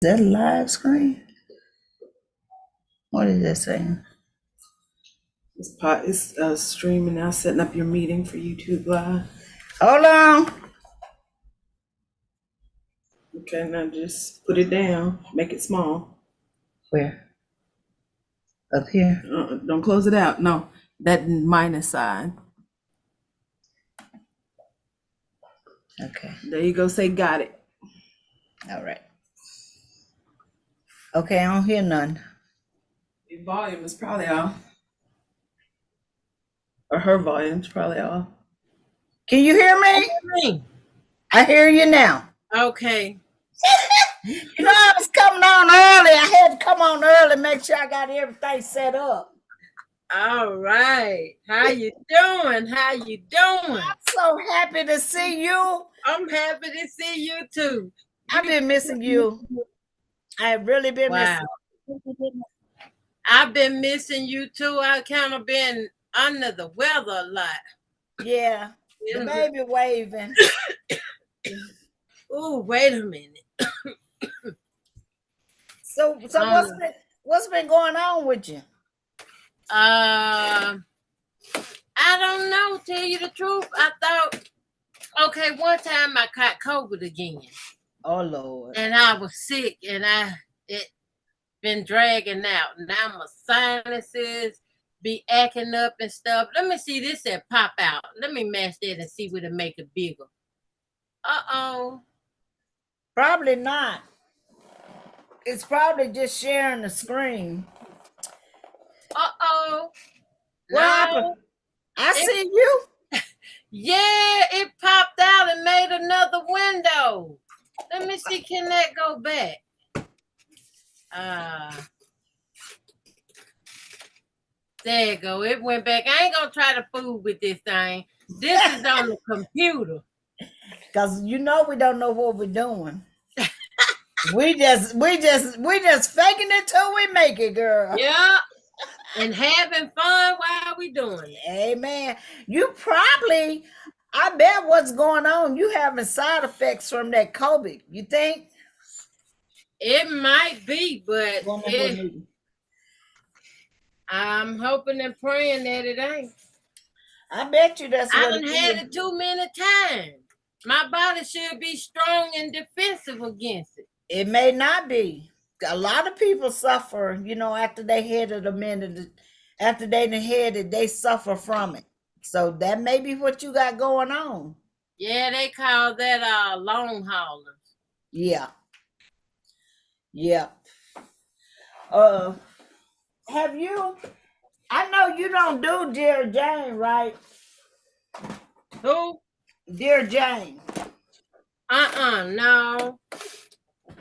That a live screen? What is that saying? It's streaming now, setting up your meeting for YouTube Live. Hold on. Okay, now just put it down, make it small. Where? Up here? Don't close it out. No, that minus sign. Okay. There you go. Say got it. All right. Okay, I don't hear none. Your volume is probably off, or her volume's probably off. Can you hear me? Me. I hear you now. Okay. You know, I was coming on early. I had to come on early, make sure I got everything set up. All right. How you doing? How you doing? So happy to see you. I'm happy to see you too. I've been missing you. I have really been Wow. missing. I've been missing you too. I kind of been under the weather a lot. Yeah. The baby waving. Ooh, wait a minute. So what's been going on with you? I don't know. Tell you the truth, I thought. Okay, one time I caught COVID again. Oh Lord. And I was sick, and it been dragging out. Now my sinuses be acting up and stuff. Let me see this that pop out. Let me match that and see what it make it bigger. Uh-oh. Probably not. It's probably just sharing the screen. Uh-oh. What happened? I see you. Yeah, it popped out and made another window. Let me see, can that go back? There you go. It went back. I ain't gonna try to fool with this thing. This is on the computer. Cause you know we don't know what we're doing. we just faking it till we make it, girl. Yeah. And having fun while we doing it. Amen. You probably, I bet what's going on, you having side effects from that COVID. You think? It might be, but I'm hoping and praying that it ain't. I bet you that's what I done had it too many times. My body should be strong and defensive against it. It may not be. A lot of people suffer, you know, after they had it after they had it, they suffer from it. So that may be what you got going on. Yeah, they call that long haulers. Yeah. Yeah. Have you, I know you don't do Dear Jane, right? Who? Dear Jane. No.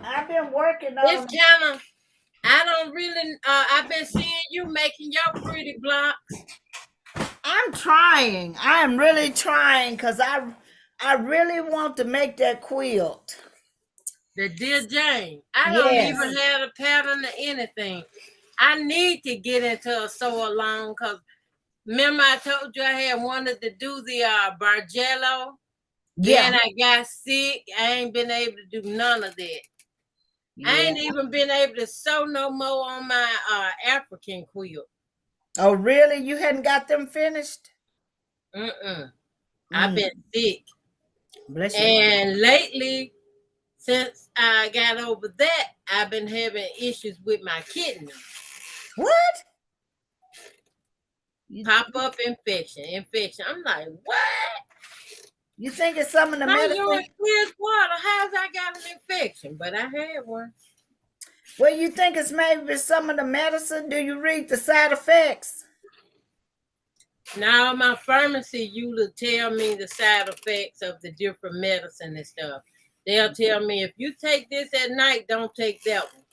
I've been working on it's kind of, I don't really, I've been seeing you making your pretty blocks. I'm trying. I am really trying because I really want to make that quilt. The Dear Jane. I don't even have a pattern or anything. I need to get into a sew along because remember I told you I had wanted to do the Bargello. Yeah. Then I got sick. I ain't been able to do none of that. Yeah. I ain't even been able to sew no more on my African quilt. Oh, really? You hadn't got them finished? I've been sick. Bless you. And lately, since I got over that, I've been having issues with my kidneys. What? Pop-up infection. I'm like, what? You think it's some of the medicine? Clear water. How's I got an infection? But I had one. Well, you think it's maybe some of the medicine? Do you read the side effects? Now, my pharmacy usually tell me the side effects of the different medicine and stuff. They'll tell me, if you take this at night, don't take that one.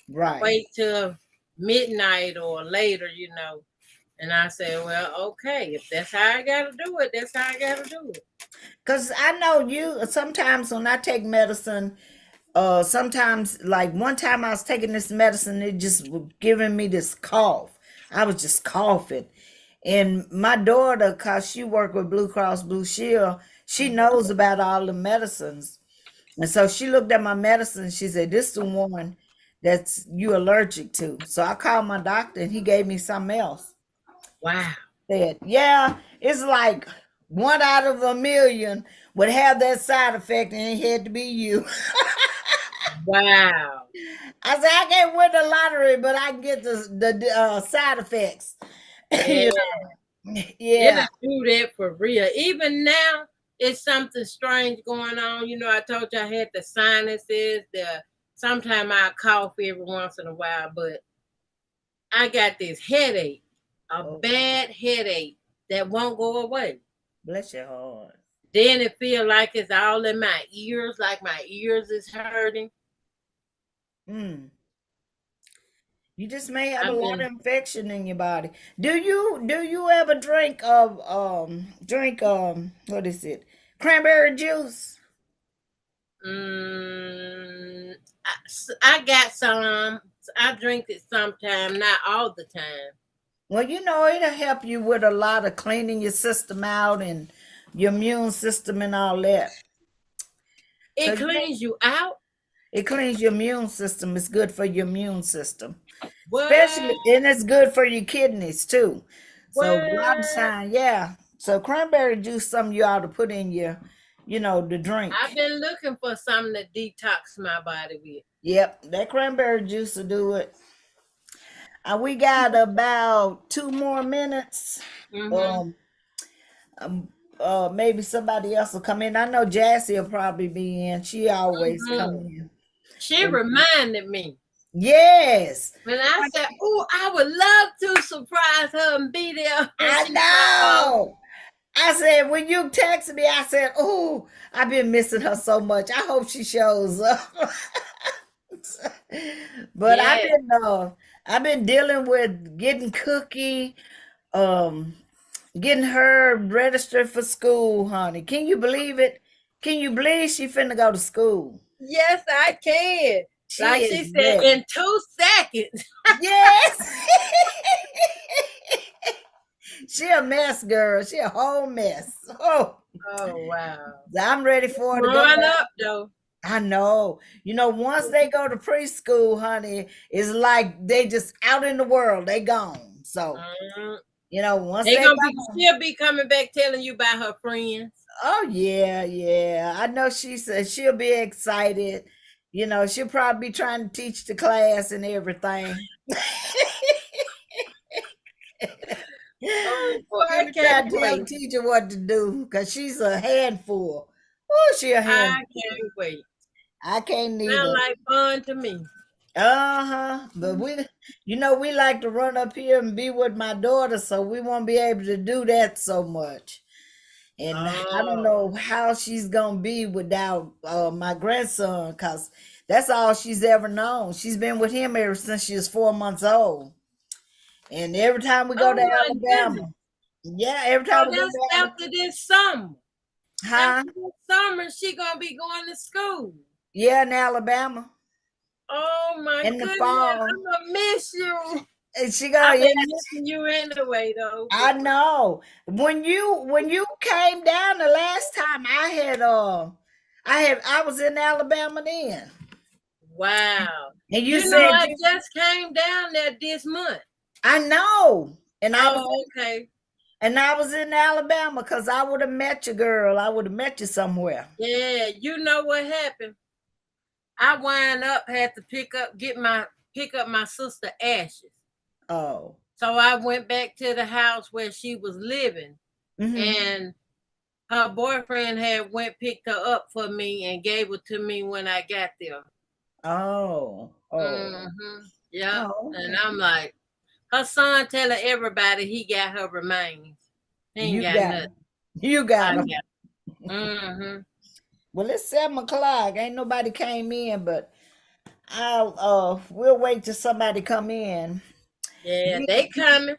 Right. Wait till midnight or later, you know. And I say, well, okay, if that's how I got to do it, that's how I got to do it. Because I know you, sometimes when I take medicine, sometimes, like one time I was taking this medicine, it just was giving me this cough. I was just coughing. And my daughter, because she worked with Blue Cross Blue Shield, she knows about all the medicines. And so she looked at my medicine. She said, "This is the one that's you allergic to." So I called my doctor, and he gave me something else. Wow. Said, "Yeah, it's like one out of a million would have that side effect, and it had to be you." Wow. I said, "I can't win the lottery, but I can get the side effects." Yeah. You know? It'll Yeah. do that for real. Even now, it's something strange going on. You know, I told you I had the sinuses, sometimes I cough every once in a while, but I got this headache, a Oh, bad headache that won't go away. bless your heart. Then it feel like it's all in my ears, like my ears is hurting. Mm. You just may have a I've lot of been infection in your body. Do you ever drink what is it? Cranberry juice? mm, I got some. I drink it sometime, not all the time. Well, it'll help you with a lot of cleaning your system out and your immune system and all that. So It cleans you out. it cleans your immune system. It's good for your immune system. What? Especially, and it's good for your kidneys too. So a lot of What? time, yeah. So cranberry juice, something you ought to put in the I've drink. been looking for something to detox my body with. Yep, that cranberry juice will do it. We got about 2 more minutes. Mm-hmm. Um, um, maybe somebody else will come in. I know Jassy will probably be in. She always come Mm-hmm. in. She And reminded me. yes, When I said, "Oh, I would love to surprise her and be there," and I she said, "Oh, know. I said, when you texted me, I said, "Oh, I've been missing her so much. I hope she shows up." But yeah, I've been dealing with getting Cookie, um, getting her registered for school, honey. Can you believe it? Can you believe she finna go to school? yes, I can." She Like is she said, ready. in 2 seconds. Yes. She a mess, girl. She a whole mess. Oh, Oh wow, I'm ready for her to go growing back. up though. I know. Once they go to preschool, honey, it's like they just out in the world. They gone. So, Mhm. once They they gonna be gone. she'll be coming back telling you about her friends. Oh yeah, yeah. I know she said she'll be excited. She'll probably be trying to teach the class and everything. Oh boy, She'll I be can't trying to tell the wait. teacher what to do because she's a handful. Oh, she a I handful. can't wait. I can't Sound neither. like fun to me. Uh-huh. But we like to run up here and be with my daughter, so we won't be able to do that so much. And I don't Oh, know how she's gonna be without my grandson, cause that's all she's ever known. She's been with him ever since she was 4 months old. And every time we go oh to my goodness. Alabama, yeah, every So time we go that's to Alabama, after this summer. huh? After this summer, she gonna be going to school. Yeah, in Alabama Oh my in the goodness, fall. I'm gonna miss you. And she go, I've yeah, been missing you anyway, though. I know. When you came down the last time, I was in Alabama then, Wow. and you You know, said I you. just came down there this month. I know, Oh, okay. and I was in Alabama because I would have met you, girl. I would have met you somewhere. Yeah, you know what happened? I wind up had to pick up my sister ashes. Oh, So I went back to the house where she was living, hmm, and her boyfriend had went picked her up for me and gave it to me when I got there. oh, oh, Mm-hmm. Yep. oh. And Okay, I'm like, her son telling everybody he got her remains. He ain't you got got nothing. 'em. You got I them. got. Mm-hmm. Well, it's 7 o'clock. Ain't nobody came in, but we'll wait till somebody come in. Yeah, they coming.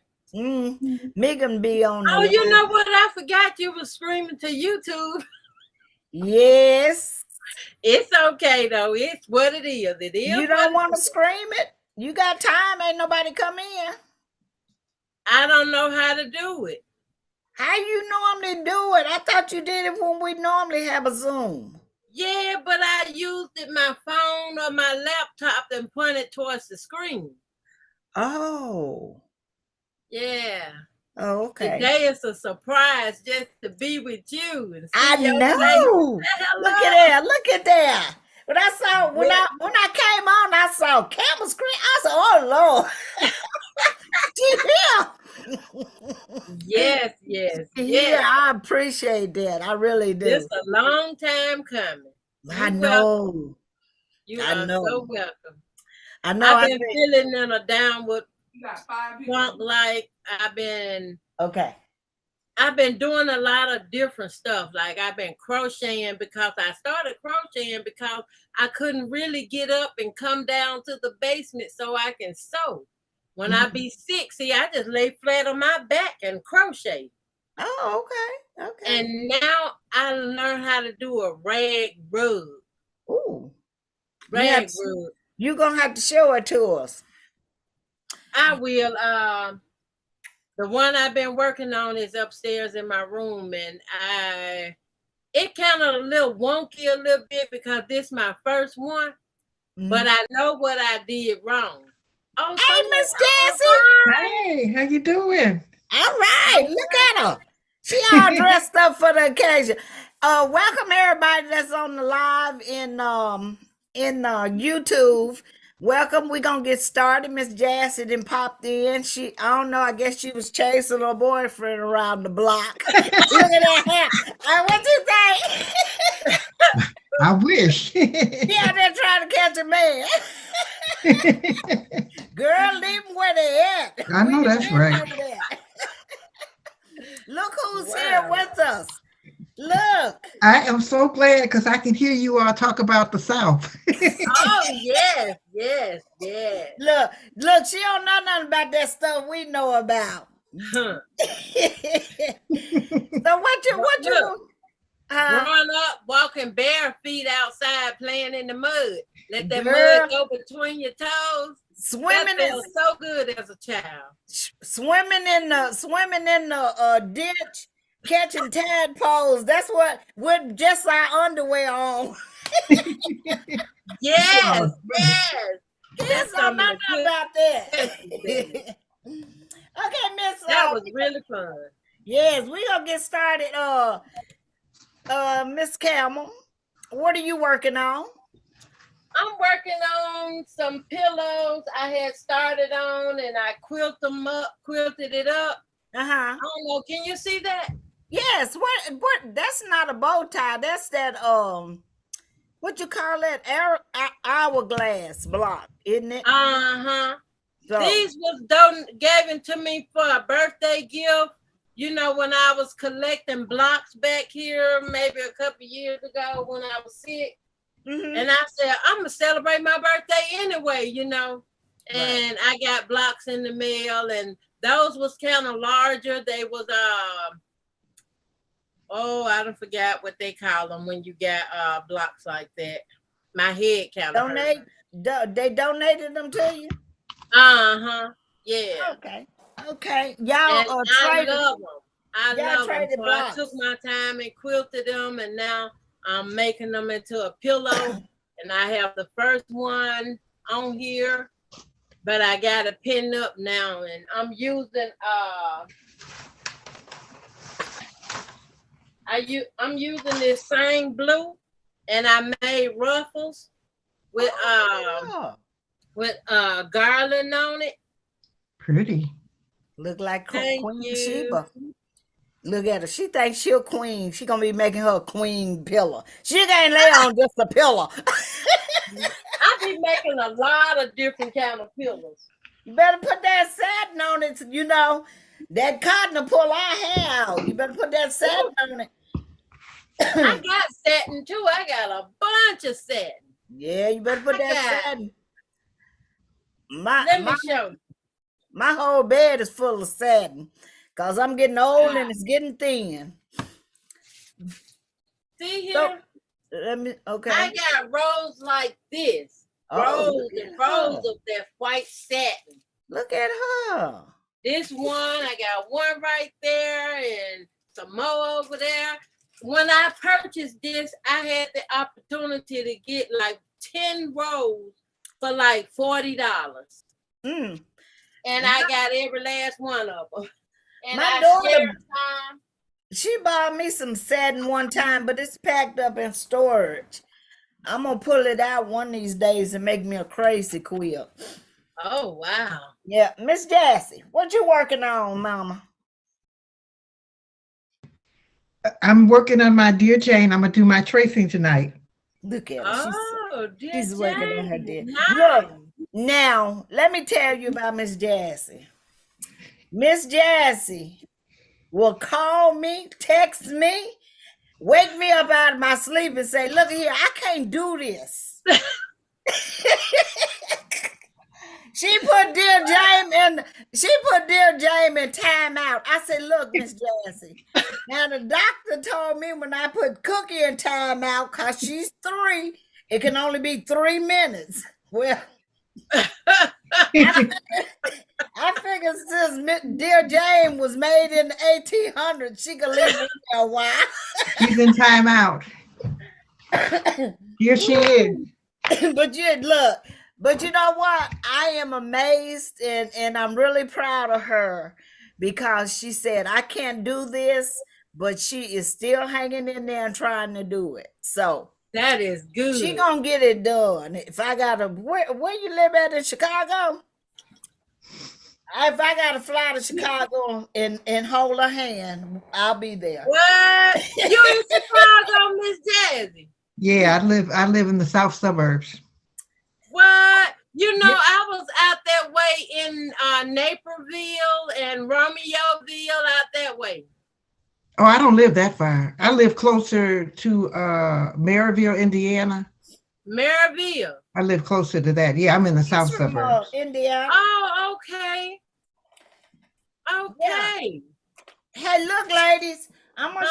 Megan be on the Oh, you line. know what? I forgot you was streaming to YouTube. Yes. It's okay though. It's what it is. It is You what don't it want to is. scream it? You got time. Ain't nobody come in. I don't know how to do it. How you normally do it? I thought you did it when we normally have a Zoom. Yeah, but I used it my phone or my laptop and pointed towards the screen. Oh. Yeah. Oh, okay. Today is a surprise just to be with you and I see your face. know. Say Look at hello. that. Look at that. When I saw Yeah. when I came on, I saw camera screen. I said, "Oh Lord, Yes, yes, yeah, yes. I appreciate that. I really This do. a long time coming. I You welcome. know. You I are so know. welcome. I know. I've I been think. feeling in a downward You got 5 people. funk, like Okay. I've been doing a lot of different stuff. Like I've been crocheting because I started crocheting because I couldn't really get up and come down to the basement so I can sew. When I Mhm. be sick, see, I just lay flat on my back and crochet. Oh, okay. Okay. And now I learned how to do a rag rug. Ooh. Yeah. Rag rug. You're gonna have to show it to us. I will. The one I've been working on is upstairs in my room, and it kind of a little wonky a little bit because this is my first one, but Mhm. I know what I did wrong. Oh, Hey, someone, Miss oh, Jessie. hi. Hey, how you doing? All right, Oh, look at her. She all dressed up for the occasion. Welcome everybody that's on the live in YouTube. Welcome. We're gonna get started. Miss Jassy then popped in. I don't know, I guess she was chasing her boyfriend around the block. Look at that hair. What you think? I wish. Yeah, they're trying to catch a man. Girl, leave them where they at. I We know done that's been right. over there. Look who's here wow. with us. Look. I am so glad because I can hear you all talk about the South. Oh, yes, yes, yes. Look, she don't know nothing about that stuff we know about. Huh. So what Look, you growing up, walking bare feet outside, playing in the mud. Let that mud girl, go between your toes. That swimming felt so good as a child. in the ditch, catching tadpoles. That's what with just our underwear on. Yes, Oh, yes. Kids That's don't some know of the nothing good about that. questions there. Okay, Miss. That was really fun. Yes, we gonna get started. Miss Camel, what are you working on? I'm working on some pillows I had started on, and I quilted it up. Uh-huh. I don't know. Can you see that? Yes, what that's not a bow tie. That's that what you call that? Hourglass block, isn't it? Uh-huh. So These was given to me for a birthday gift. You know, when I was collecting blocks back here, maybe a couple years ago when I was sick. mhm. And I said, I'm gonna celebrate my birthday anyway, you know. Right. And I got blocks in the mail, and those was kind of larger. They was I don't forget what they call them when you got blocks like that. My head kind of hurt. They donated them to you? Uh-huh. Yeah. Okay. And Y'all I traded love them. I y'all love them. traded So I blocks. took my time and quilted them, and now I'm making them into a pillow. And I have the first one on here, but I got it pinned up now, and I'm using I'm using this same blue, and I made ruffles with Oh, garland on it. pretty. look like Thank Queen you. Sheba. Look at her. She thinks she a queen. She gonna be making her a queen pillow. She can't lay on just a pillow. I be making a lot of different kind of pillows. You better put that satin on it. You know that cotton to pull our hair out. You better put that satin on it. I got satin too. I got a bunch of satin. Yeah, you better put that satin. Let me show you. My whole bed is full of satin because I'm getting old and it's getting thin. See here? So, let me, okay. I got rows like this. Rows and rows of that white satin. Look at her. This one, I got one right there and some more over there. when I purchased this, I had the opportunity to get like 10 rolls for like $40. Mm. And I got every last one of them. And My I daughter- shared some. She bought me some satin one time, but it's packed up in storage. I'm gonna pull it out one of these days and make me a crazy quilt. Oh, wow. Yeah, Miss Jassy, what you working on, Mama? I'm working on my Dear Jane. I'm gonna do my tracing tonight. Look at her. Oh, dear She's working on her Jane. dear. Nice. Look, now let me tell you about Miss Jassy. Miss Jassy will call me, text me, wake me up out of my sleep and say, look here, I can't do this. She put Dear James in timeout. I said, look, Miss Jassy. Now the doctor told me when I put Cookie in timeout, because she's 3, it can only be 3 minutes. Well, I figured since Dear Jane was made in the 1800s, she could leave me there a while. She's in timeout. Here she is. But you know what? I am amazed and I'm really proud of her because she said, I can't do this, but she is still hanging in there and trying to do it. So That is good. she gonna get it done. If I gotta, where you live at in Chicago? If I gotta fly to Chicago and hold her hand, I'll be there. What? You in Chicago, Miss Jazzy? Yeah, I live in the south suburbs. What? You know, I was out that way in Naperville and Romeoville out that way. Oh, I don't live that far. I live closer to Maryville, Indiana. Maryville. I live closer to that. Yeah, I'm in the south She's from, suburbs. Indiana. Oh, okay. Okay. Hey, look, ladies, I'm gonna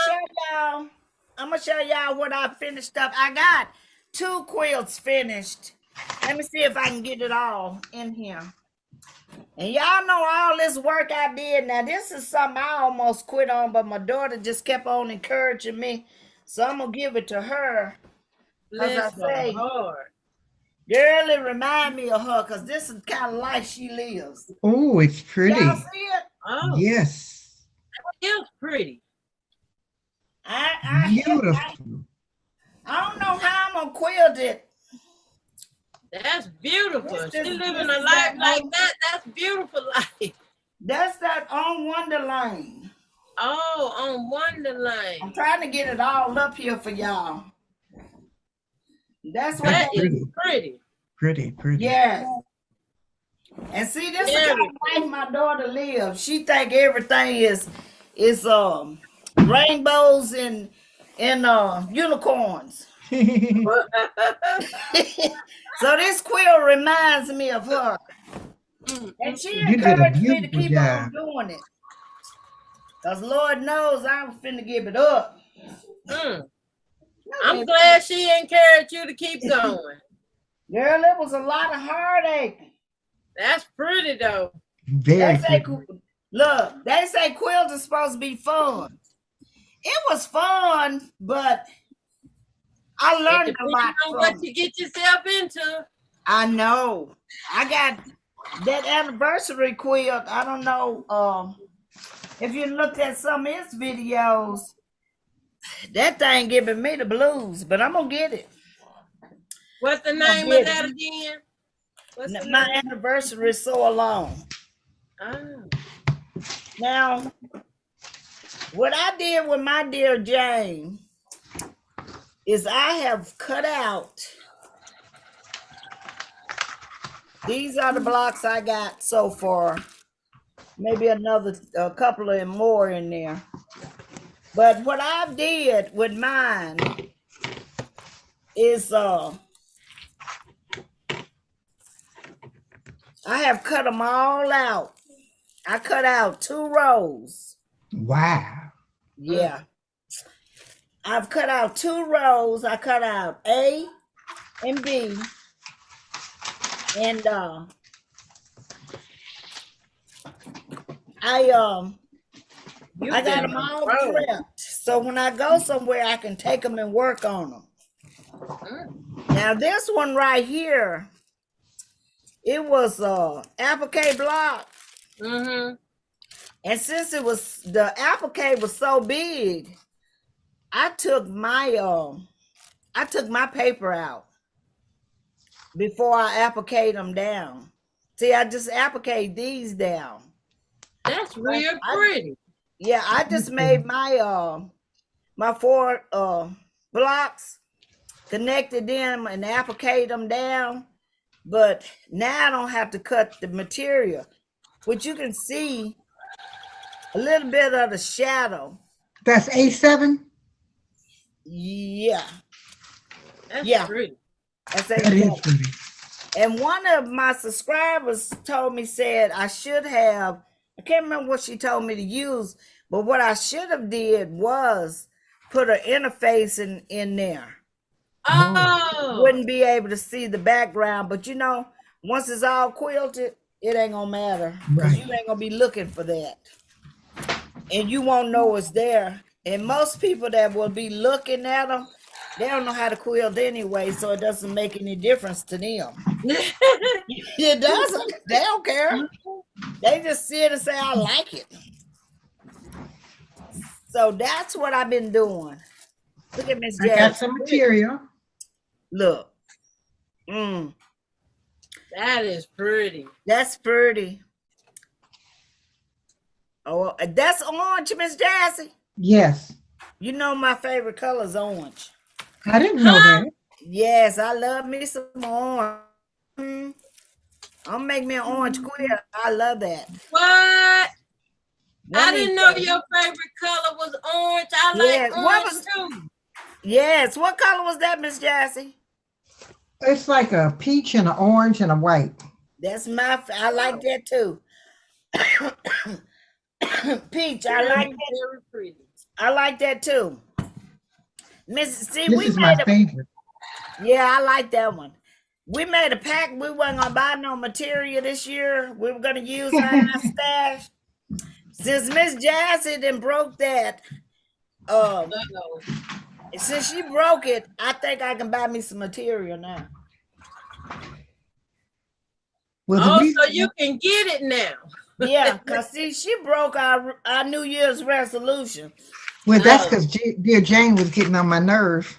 show y'all what I finished up. I got 2 quilts finished. Let me see if I can get it all in here. And y'all know all this work I did. Now, this is something I almost quit on, but my daughter just kept on encouraging me. So I'm gonna give it to her. Bless I say, her heart. girl, it remind me of her because this is the kind of life she lives. Oh, it's pretty. Y'all see it? Oh, Yes. it's pretty. Beautiful. I don't know how I'm gonna quilt it. That's beautiful. This She is- living this a is life that like old- that. That's beautiful life. That's that on Wonderland. Oh, on I'm Wonderland. trying to get it all up here for y'all. That's what That that is is. pretty. Pretty. Yes. And see, this is the kind of life my daughter lives. She think everything is rainbows and unicorns. So this quilt reminds me of her. And she You did a encouraged me to beautiful keep job. on doing it. Because Lord knows I'm finna give it up. I'm glad she encouraged you to keep going. Girl, it was a lot of heartache. That's pretty though. Very They say, pretty. look, they say quilts is supposed to be fun. It was fun, but I It learned a depends lot on from what it. you get yourself into. I know. I got that anniversary quilt. I don't know if you looked at some of his videos. That thing giving me the blues, but I'm gonna get it. What's the I'm name gonna of get that it. again? What's the My name? anniversary is so long. Oh. Now, what I did with my Dear Jane is I have cut out. These are the blocks I got so far. Maybe a couple of more in there. But what I did with mine is I have cut them all out. I cut out 2 rows. Wow. Yeah. I've cut out 2 rows. I cut out A and B. And I got them all prepped. So when I go somewhere, I can take them and work on them. Now this one right here, it was applique block. Mm-hmm. And since it was the applique was so big, I took my paper out before I appliqued them down. See, I just appliqued these down. That's real pretty. Yeah, I just made my my 4 blocks, connected them and appliqued them down. But now I don't have to cut the material, which you can see a little bit of the shadow. That's A7? Yeah, That's Yeah. pretty. that's That is exactly. pretty. And one of my subscribers told me, said I should have, I can't remember what she told me to use, but what I should have did was put an interface in there. Oh, Wouldn't be able to see the background, but you know, once it's all quilted, it ain't gonna matter. 'Cause Right. you ain't gonna be looking for that. And you won't know it's there. And most people that will be looking at them, they don't know how to quilt anyway, so it doesn't make any difference to them. It doesn't. They don't care. They just sit and say, I like it. So that's what I've been doing. Look at Miss I got Jazz. some material. Look. that is pretty. That's pretty. Oh, that's orange, Miss Jazzy. Yes. You know my favorite color is orange. I didn't know that. Yes, I love me some orange. I'll make me an orange quilt. I love that. What? Let I me didn't know see. your favorite color was orange. I Yeah, like what orange was- too. Yes, what color was that, Miss Jassy? It's like a peach and an orange and a white. That's I like that too. Peach, I like that. Very pretty. I like that too. See, This we is my made a favorite. yeah, I like that one. We made a pact. We weren't gonna buy no material this year. We were gonna use our stash. Since Miss Jassy then broke that, Uh-oh. since she broke it, I think I can buy me some material now. Well, the Oh, reason- so you can get it now. Yeah, cause see, she broke our New Year's resolution. well, that's because dear Jane was getting on my nerve.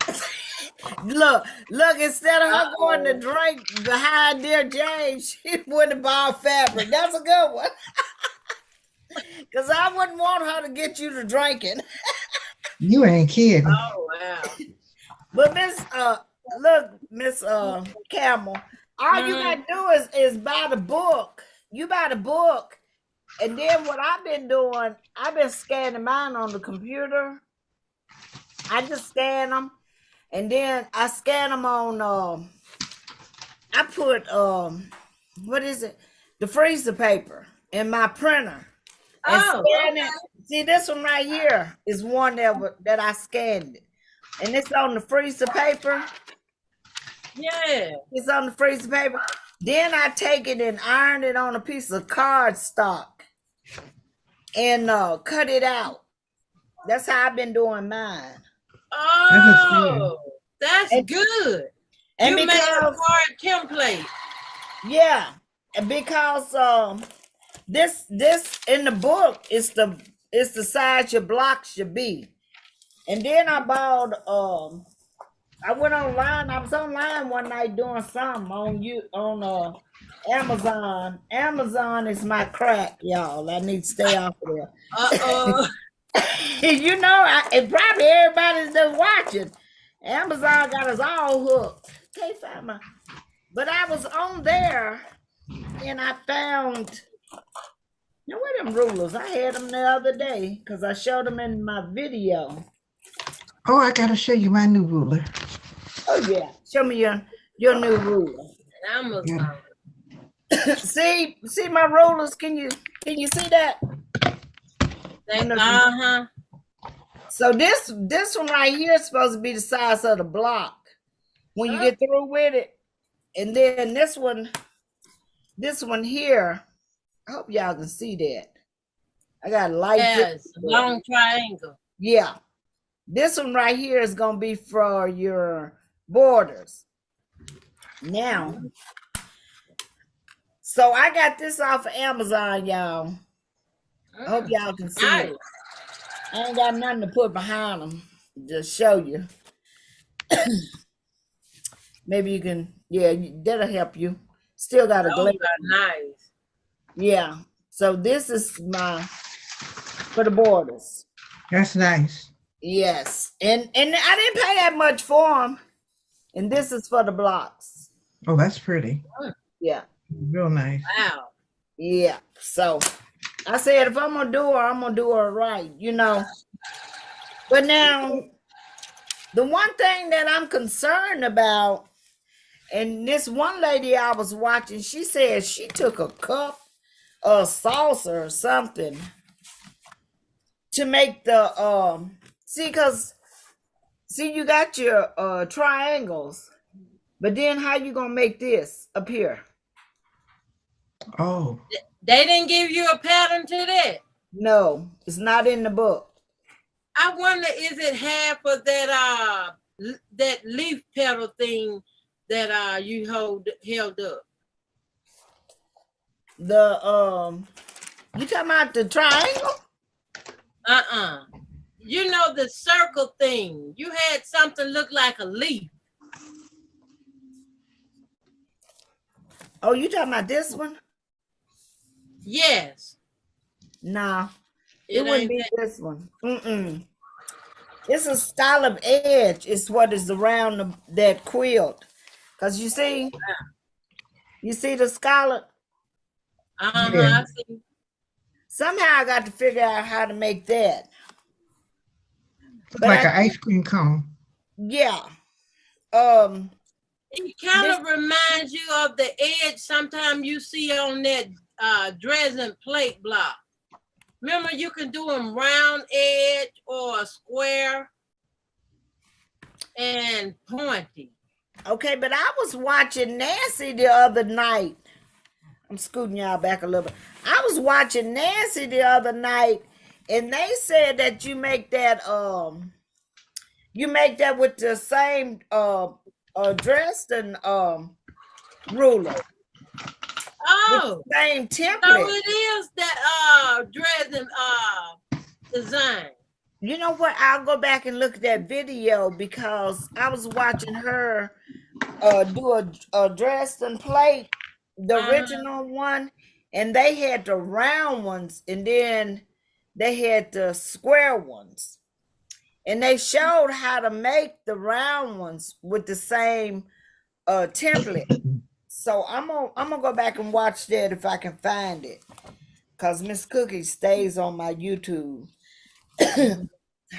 Look, instead of her going to drink behind dear James, she went and bought fabric. That's a good one. Cause I wouldn't want her to get you to drinking. You ain't kidding. Oh, wow. But Miss Camel, all you gotta do is buy the book. You buy the book, and then what I've been doing, I've been scanning mine on the computer. I just scan them, and then I scan them on. I put what is it? The freezer paper in my printer. And Oh, scan okay. it. See, this one right here is one that I scanned it. And it's on the freezer paper. Yeah. It's on the freezer paper. Then I take it and iron it on a piece of cardstock and cut it out. That's how I've been doing mine. Oh, that's good. And You made a because card template. yeah, and because this in the book is the size your block should be. And then I bought I went online. I was online one night doing something on Amazon. Amazon is my crack, y'all. I need to stay off of there. Uh-oh. You know, and probably everybody's just watching. Amazon got us all hooked. Can't find my. But I was on there, and I found. Now where them rulers? I had them the other day because I showed them in my video. Oh, I gotta show you my new ruler. Oh yeah, show me your new ruler. Amazon. see my rulers. Can you see that? Uh-huh. So this one right here is supposed to be the size of the block when you get through with it, and then this one here. I hope y'all can see that. I got light. Yes, long triangle. Yeah, This one right here is gonna be for your borders. Now, so I got this off of Amazon, y'all. I hope y'all can see Nice. it. I ain't got nothing to put behind them. Just show you. Maybe you can, yeah, that'll help you. Still got a Those glare. are nice. Yeah. So this is for the borders. That's nice. Yes. And I didn't pay that much for them. And this is for the blocks. Oh, that's pretty. Yeah. Real nice. Wow. Yeah. So I said, if I'm gonna do her, I'm gonna do her right, you know. But now, the one thing that I'm concerned about, and this one lady I was watching, she said she took a cup or saucer or something to make the see you got your triangles, but then how you gonna make this up here? Oh, They didn't give you a pattern to that. No, it's not in the book. I wonder, is it half of that that leaf petal thing that you held up? The you talking about the triangle? You know the circle thing. You had something look like a leaf. Oh, you talking about this one? Yes. Nah, it It wouldn't ain't be that. this one. It's a scallop edge. Is what is around that quilt. Cause you see the scallop. Yeah. I see. Somehow I got to figure out how to make that. Looks But like an ice cream cone. Yeah. It kind of reminds you of the edge sometimes you see on that Dresden plate block. Remember, you can do them round edge or a square and pointy. Okay, but I was watching Nancy the other night. I'm scooting y'all back a little bit. I was watching Nancy the other night, and they said that you make that with the same Dresden ruler. Oh, Same so template. it is that Dresden design. You know what? I'll go back and look at that video because I was watching her do a Dresden plate, the original one, and they had the round ones, and then they had the square ones, and they showed how to make the round ones with the same template. So I'm gonna go back and watch that if I can find it, cause Miss Cookie stays on my YouTube.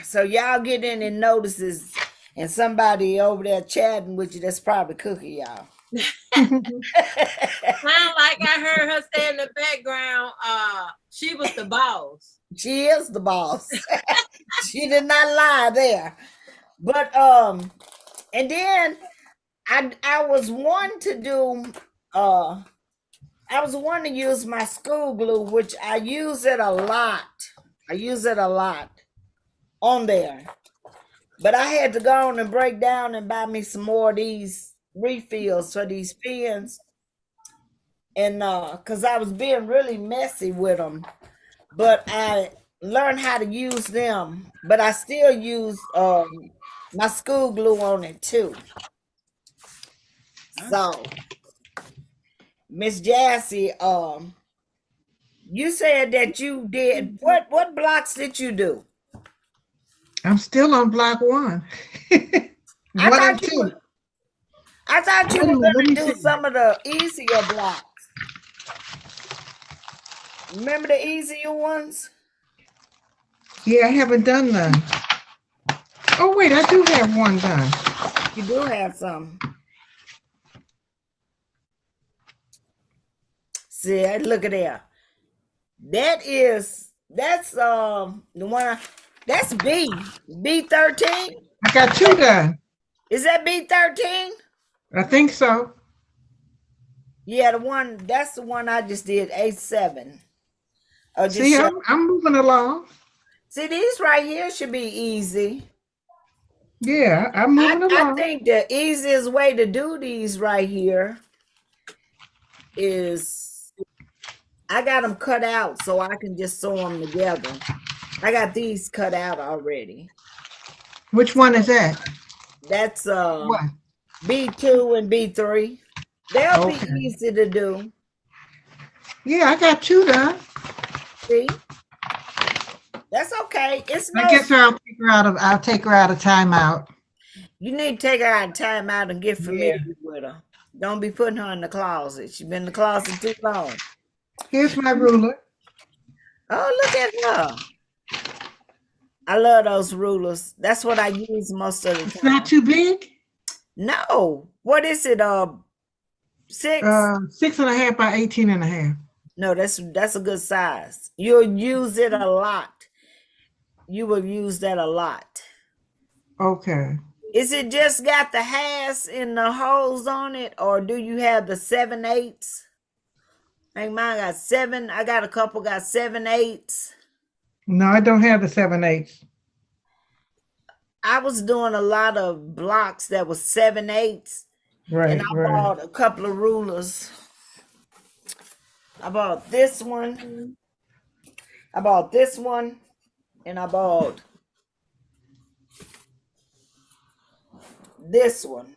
So y'all get in and notices, and somebody over there chatting with you, that's probably Cookie, y'all. Sound like I heard her say in the background, she was the boss. She is the boss. She did not lie there. But and then I was one to do I was one to use my school glue, which I use it a lot. I use it a lot on there. But I had to go on and break down and buy me some more of these refills for these pens. And because I was being really messy with them. But I learned how to use them. But I still use my school glue on it too. So, Miss Jassy, you said that you did what blocks did you do? I'm still on block one. I One and thought you two. were, I thought you were Let gonna me do see. some of the easier blocks. Remember the easier ones? Yeah, I haven't done none. Oh, wait, I do have one done. You do have some. See, look at there. That's the one. That's B13. I got two done. Is that B13? I think so. Yeah, that's the one I just did, A7. See, I'm moving along. See, these right here should be easy. Yeah, I'm moving I along. think the easiest way to do these right here is I got them cut out so I can just sew them together. I got these cut out already. Which one is that? That's What? B2 and B3. They'll Okay. be easy to do. Yeah, I got 2 done. See? That's okay. It's no I guess I'll take her out of timeout. you need to take her out of time out and get familiar Yeah. with her. Don't be putting her in the closet. She's been in the closet too long. Here's my ruler. Oh, look at her. I love those rulers. That's what I use most of the It's time. not too big. No. What is it? 6? 6.5 by 18.5. No, that's a good size. You'll use it a lot. You will use that a lot. Okay. Is it just got the halves and the holes on it, or do you have the 7/8? Like mine got 7. I got a couple got 7/8. No, I don't have the 7/8. I was doing a lot of blocks that was 7/8, Right, and I right. bought a couple of rulers. I bought this one. I bought this one, and I bought this one.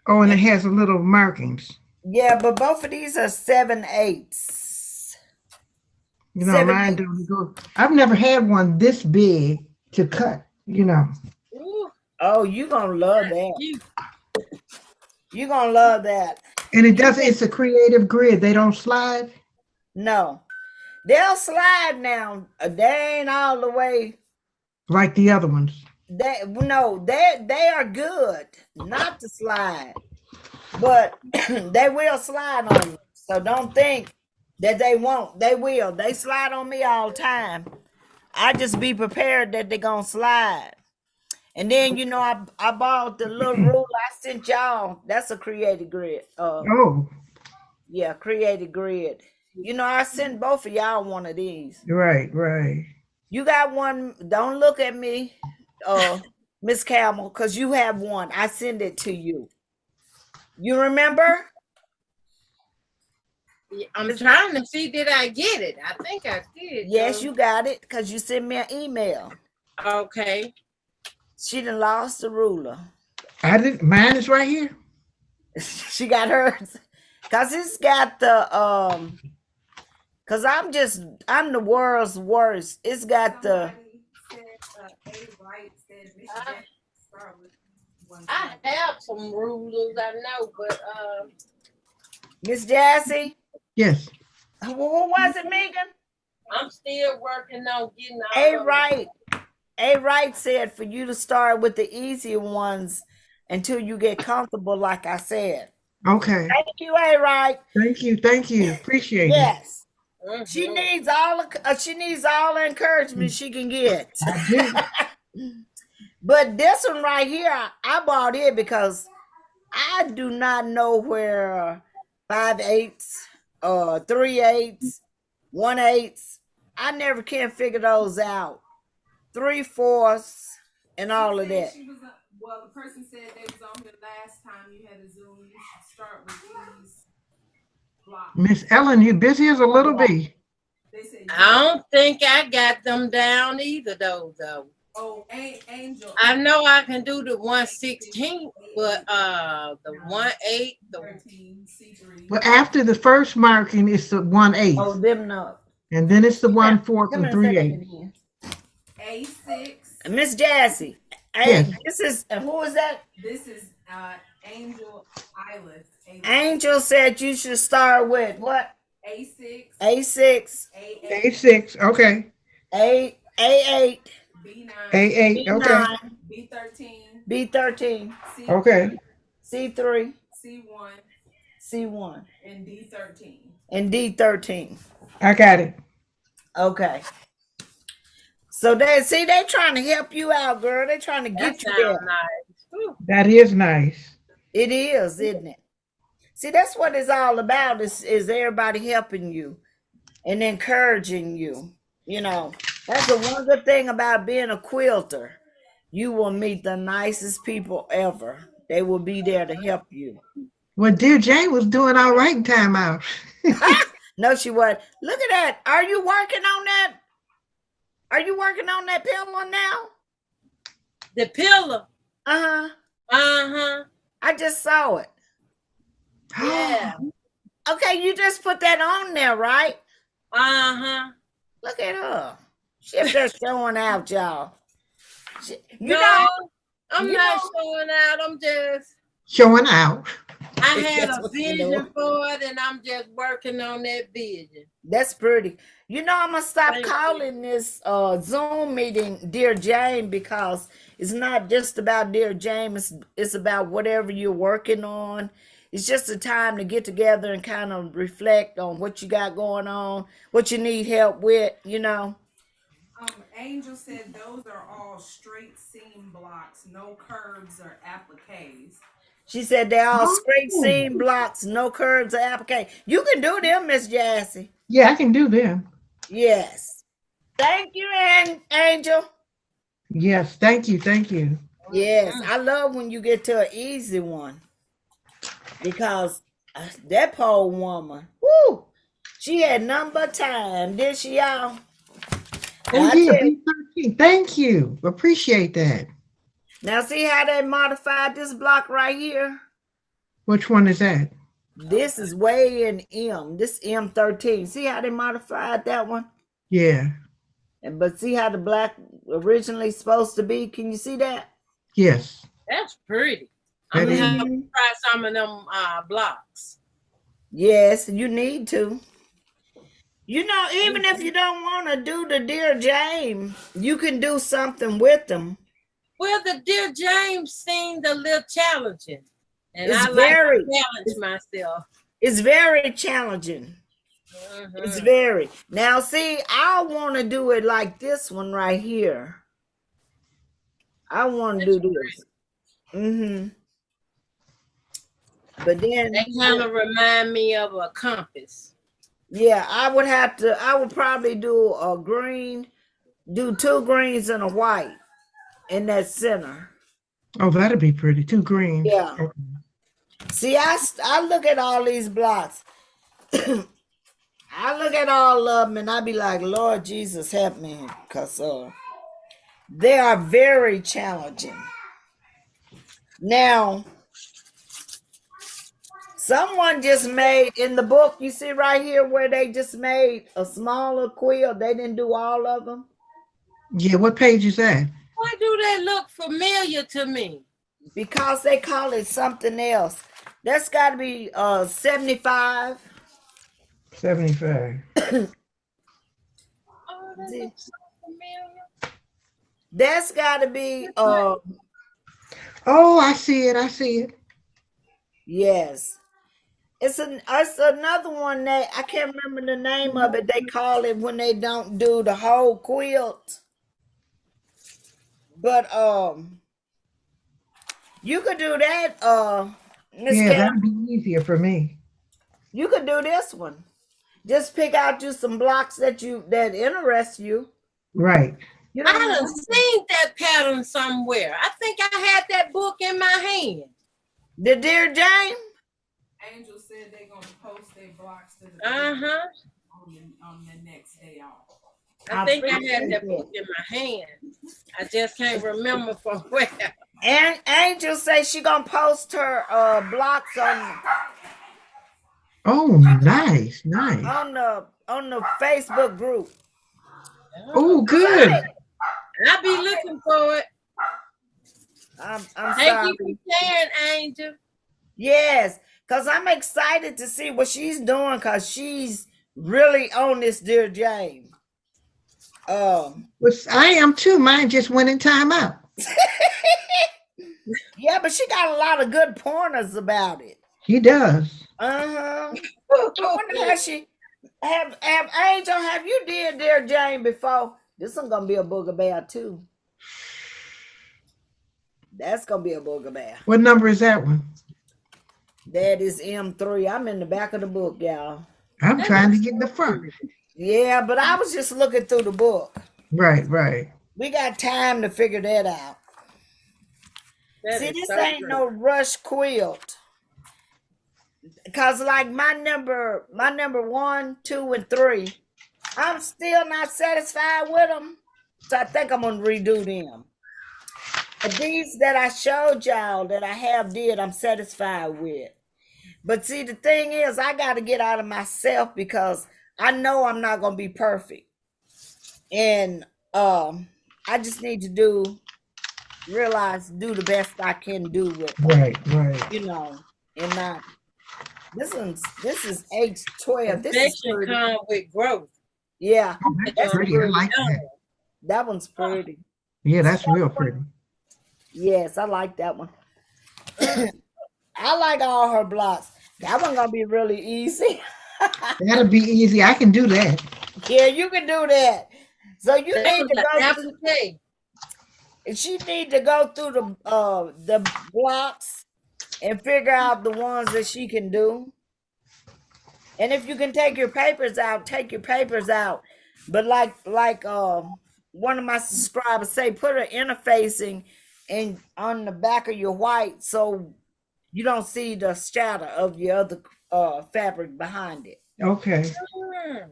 Oh, and it has a little markings. Yeah, but both of these are 7/8. You know, 7/8. mine don't go. I've never had one this big to cut, you know. Ooh, Oh, you gonna love that. you. You gonna love that. And it's a creative grid. They don't slide. No, they'll slide now. They ain't all the way. Like the other ones. They are good not to slide, but they will slide on you. So don't think that they won't. They will. They slide on me all the time. I just be prepared that they're gonna slide. And then I bought the little ruler I sent y'all. That's a creative grid. Oh, Yeah, creative grid. I sent both of y'all one of these. right, right. You got one. Don't look at me, Miss Camel, because you have one. I send it to you. You remember? I'm trying to see, did I get it? I think I did. Yes, though. you got it because you sent me an email. Okay. She done lost the ruler. Mine is right here. She got hers. Cause it's got the cause I'm the world's worst. It's got the I have some rulers, I know, but Miss Jassy. Yes. Who was it, Megan? I'm still working on getting all A of them. right. A right said for you to start with the easier ones until you get comfortable, like I said. Okay. Thank you, A right. Thank you. Thank you. Appreciate it. Yes. Mhm. She needs all the encouragement she can get. I But this one right here, I bought it because I do not know where 5/8, 3/8, 1/8. I never can figure those out. 3/4 and all of that. Well, the person said they was on here last time you had a Zoom. You should start with these blocks. Miss Ellen, you busy as a little bee. They said, I don't think I got them down either, though. oh, Angel. I know I can do the 1/16, but the 1/8, the 13, C3. But after the first marking, it's the 1/8, Oh, them no. and then it's the 1/4 Come and here, say that 3/8. again. A6. Miss Jassy. Hey, Yes. this is who is that? This is Angel Islet. Angel said you should start with what? A6. A6, A8. A6. Okay. A8, B9. A8. Okay. B9, B13. B13, C3, Okay. C3, C1, C1, and D13. and D13. I got it. Okay. So they trying to help you out, girl. They trying to that get you sounds there. nice. Whew. That is nice. It is, isn't it? See, that's what it's all about. Is everybody helping you and encouraging you. That's the one good thing about being a quilter. You will meet the nicest people ever. They will be there to help you. Well, dear Jane was doing all right in timeout. No, she wasn't. Look at that. Are you working on that? Are you working on that pillow now? The pillow. Uh-huh. Uh-huh. I just saw it. Yeah. Okay, you just put that on there, right? Uh-huh. Look at her. She up there showing out, y'all. You No, know, I'm you not know- showing out. I'm just Showing out. I had That's a what you vision know. for it, and I'm just working on that vision. That's pretty. You know, I'm gonna stop Thank you. calling this Zoom meeting Dear Jane, because it's not just about Dear Jane, it's about whatever you're working on. It's just a time to get together and kind of reflect on what you got going on, what you need help with, you know. Angel said those are all straight seam blocks, no curves or appliques. She said they're all Oh. straight seam blocks, no curves or applique. You can do them, Miss Jassy. Yeah, I can do them. Yes. Thank you, Angel. Yes, thank you, thank you. Yes, I love when you get to an easy one, because that poor woman, whoo, she had nothing but time, did she, y'all? Oh I yeah, tell you. B13. Thank you. Appreciate that. Now see how they modified this block right here? Which one is that? This is way in M. This M13. See how they modified that one? Yeah. But see how the black originally supposed to be? Can you see that? Yes. That's pretty. I'm That gonna is. have to try some of them blocks. Yes, you need to. You know, even if you don't want to do the Dear Jane, you can do something with them. Well, the Dear James seemed a little challenging, and It's I like very- to challenge myself. It's very challenging. It's Mhm. very. Now, see, I want to do it like this one right here. I want to do this. But then, They kind of remind me of a compass. yeah, I would probably do a green, do 2 greens and a white in that center. Oh, that'd be pretty. 2 greens. Yeah. Okay. See, I look at all these blocks. I look at all of them and I be like, Lord Jesus, help me, because they are very challenging. Now, someone just made in the book, you see right here where they just made a smaller quill. They didn't do all of them. Yeah, what page is that? Why do they look familiar to me? Because they call it something else. That's got to be 75. 75. Oh, that looks so familiar. That's got to be Oh, I see it. I see it. yes. It's another one that I can't remember the name of it. They call it when they don't do the whole quilt. But you could do that, Miss Yeah, Karen. that'd be easier for me. You could do this one. Just pick out you some blocks that interest you. Right. You I don't done seen that pattern somewhere. I think I had that book in my hand. the Dear Jane. Angel said they're gonna post their blocks to the Uh-huh. on the next day off. I think I had that book in my hand. I just can't remember from where. And Angel say she gonna post her blocks Oh, nice, nice. on the Facebook group. Oh, good. I'll be looking for it. I'm Thank sorry. you for sharing, Angel. Yes, because I'm excited to see what she's doing, because she's really on this Dear Jane. Which I am too. Mine just went in timeout. Yeah, but she got a lot of good pointers about it. He does. I wonder how she have Angel. Have you did Dear Jane before? This one gonna be a booger bear too. That's gonna be a booger bear. What number is that one? That is M3. I'm in the back of the book, y'all. I'm trying to get the front. Yeah, but I was just looking through the book. Right, right. We got time to figure that out. That See, is this so ain't great. no rush quilt. Cause like my number 1, 2, and 3, I'm still not satisfied with them. So I think I'm gonna redo them. But these that I showed y'all that I have did, I'm satisfied with. But see, the thing is, I got to get out of myself because I know I'm not gonna be perfect, and I just need to do the best I can do with them, Right, right. and not this is H12. This is Perfection pretty. comes with growth. Yeah, Oh, that's that's pretty. I pretty. like that. That one's pretty. Yeah, that's real pretty. Yes, I like that one. Mm. I like all her blocks. That one gonna be really easy. That'll be easy. I can do that. Yeah, you can do that. So you That need was to an go through. applique. She need to go through the blocks and figure out the ones that she can do. And if you can take your papers out, take your papers out. But like one of my subscribers say, put an interfacing in on the back of your white so you don't see the shadow of your other fabric behind it. Okay. Mm.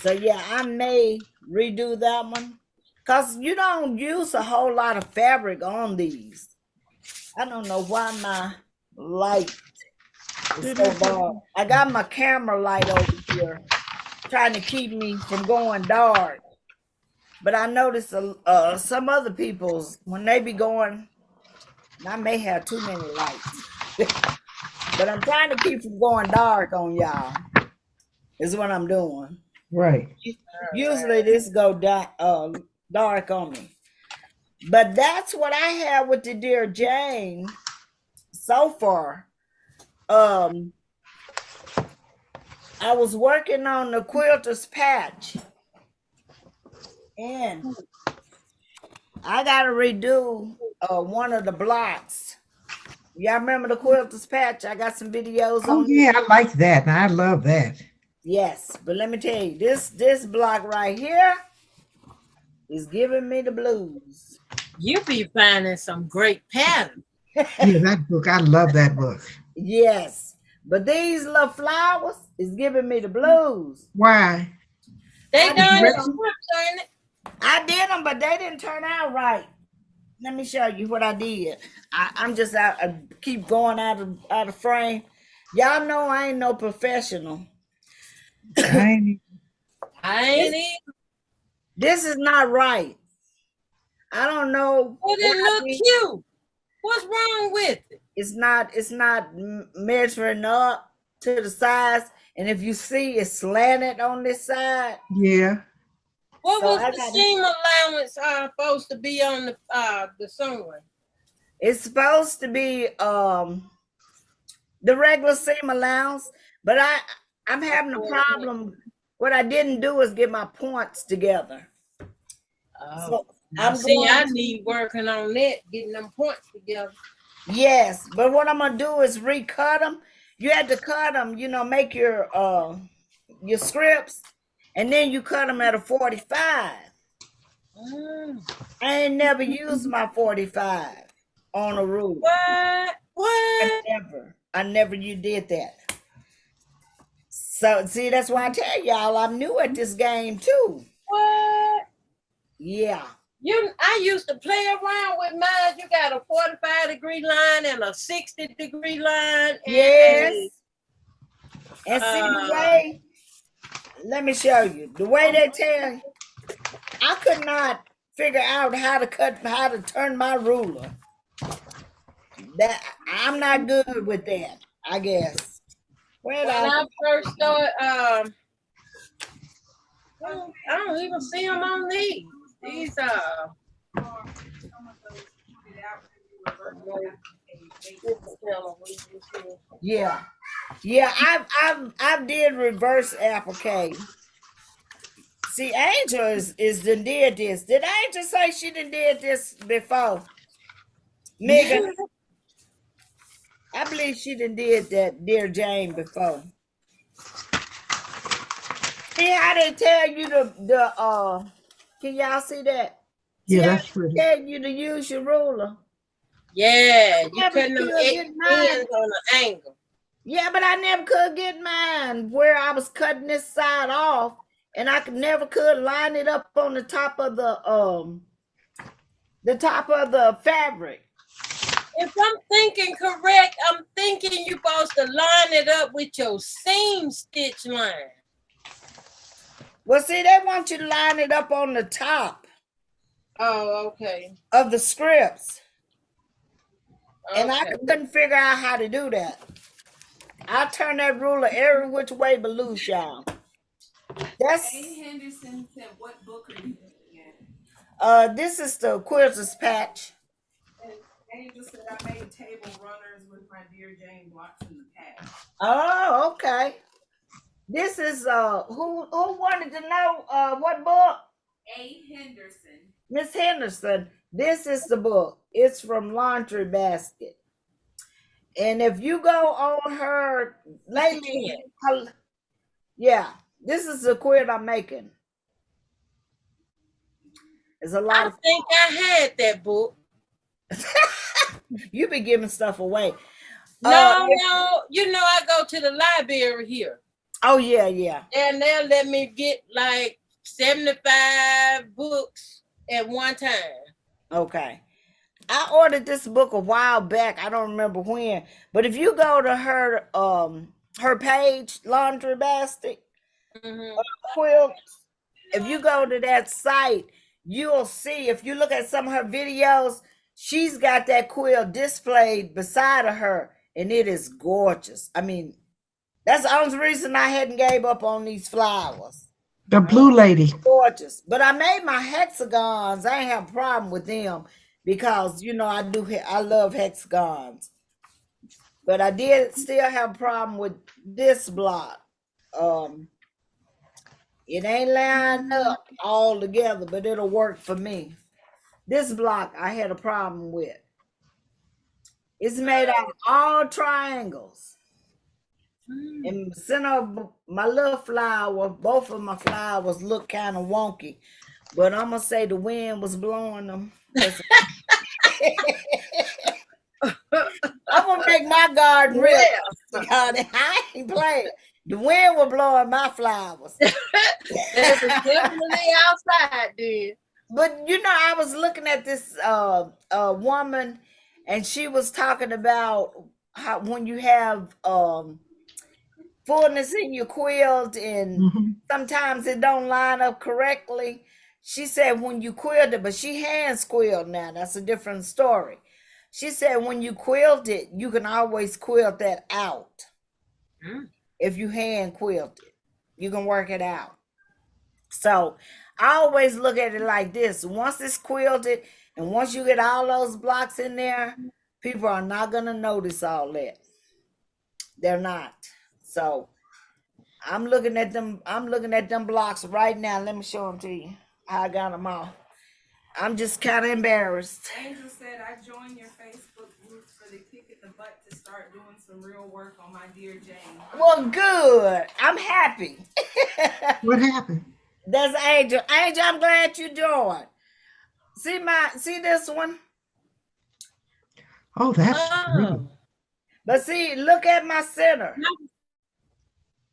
So yeah, I may redo that one because you don't use a whole lot of fabric on these. I don't know why my light is so dark. I got my camera light over here trying to keep me from going dark. But I noticed some other people's when they be going, I may have too many lights. But I'm trying to keep from going dark on y'all. Is what I'm doing. Right. Usually this go dark on me. But that's what I have with the Dear Jane so far. I was working on the quilter's patch, and I gotta redo one of the blocks. Y'all remember the quilter's patch? I got some videos Oh on it. yeah, I like that. And I love that. Yes, but let me tell you, this block right here is giving me the blues. You be finding some great patterns. Yeah, that book. I love that book. Yes, but these little flowers is giving me the blues. Why? They I done did the 'em. scripts, ain't it? I did them, but they didn't turn out right. Let me show you what I did. I'm just out. I keep going out of frame. Y'all know I ain't no professional. I ain't, I ain't even. This is not right. I don't know. Well, what it I look did. cute. What's wrong with it? It's not measuring up to the size, and if you see, it's slanted on this side. yeah. What So was I the got. seam allowance supposed to be on the sewing? It's supposed to be the regular seam allowance, but I'm having a problem. What I didn't do is get my points together. Oh, So now I'm see, going I to, need working on that, getting them points together. yes, but what I'm gonna do is recut them. You had to cut them, make your scripts, and then you cut them at a 45. Mm. I ain't never used my 45 on a ruler. What? What? I never you did that. So see, that's why I tell y'all I'm new at this game too. What? Yeah. I used to play around with mine. You got a 45-degree line and a 60-degree line. Yes. And see Uh, the way, let me show you. The way they tell you, I could not figure out how to turn my ruler. That I'm not good with that, I guess. when I first started, I don't even see them on these. These yeah. I did reverse applique. See, Angel is done did this. Did Angel say she done did this before? Megan, I believe she done did that, Dear Jane, before. See how they tell you can y'all see that? See Yeah, how that's they pretty. tell you to use your ruler? Yeah, you Yeah, but cutting them you could get ends on an angle. Yeah, but I never could get mine where I was cutting this side off, and I never could line it up on the top of the fabric. If I'm thinking correct, I'm thinking you're supposed to line it up with your seam stitch line. Well, see, they want you to line it up on the top Oh, okay. of the scripts, and I Okay. couldn't figure out how to do that. I turn that ruler every which way but loose, y'all. That's A. Henderson said, "What book are you looking at?" this is the Quilter's Patch. And Angel said, "I made table runners with my Dear Jane blocks in the past." Oh, okay. This is who wanted to know what book? A. Henderson. Miss Henderson. This is the book. It's from Laundry Basket. And if you go on her lately, yeah, this is the quilt I'm making. There's a lot I of think I had that book. you be giving stuff away. No, you know I go to the library here. Oh yeah. And they'll let me get like 75 books at one time. Okay. I ordered this book a while back. I don't remember when. But if you go to her page, Laundry Basket Quilt, if you go to that site, you'll see, if you look at some of her videos, she's got that quilt displayed beside of her, and it is gorgeous. I mean, that's the only reason I hadn't gave up on these flowers. The blue lady. Gorgeous. But I made my hexagons. I ain't have a problem with them because, you know, I love hexagons. But I did still have a problem with this block. It ain't lined up all together, but it'll work for me. This block I had a problem with. It's made out of all triangles. In the center of my little flower, both of my flowers look kind of wonky, but I'm gonna say the wind was blowing them. I'm gonna make my garden real. I ain't playing. The wind was blowing my flowers. It was definitely outside, dude. But you know, I was looking at this woman, and she was talking about how when you have fullness in your quilt and sometimes it don't line up correctly. She said when you quilt it, but she hands quilt now. That's a different story. She said when you quilt it, you can always quilt that out. If you hand quilt it, you can work it out. So I always look at it like this. Once it's quilted and once you get all those blocks in there, people are not going to notice all that. They're not. So I'm looking at them blocks right now. Let me show them to you. How I got them all. I'm just kind of embarrassed. Angel said, "I joined your Facebook group for the kick in the butt to start doing some real work on my Dear Jane." Well, good. I'm happy. What happened? That's Angel. Angel, I'm glad you joined. See this one? Oh, that's pretty. But see, look at my center.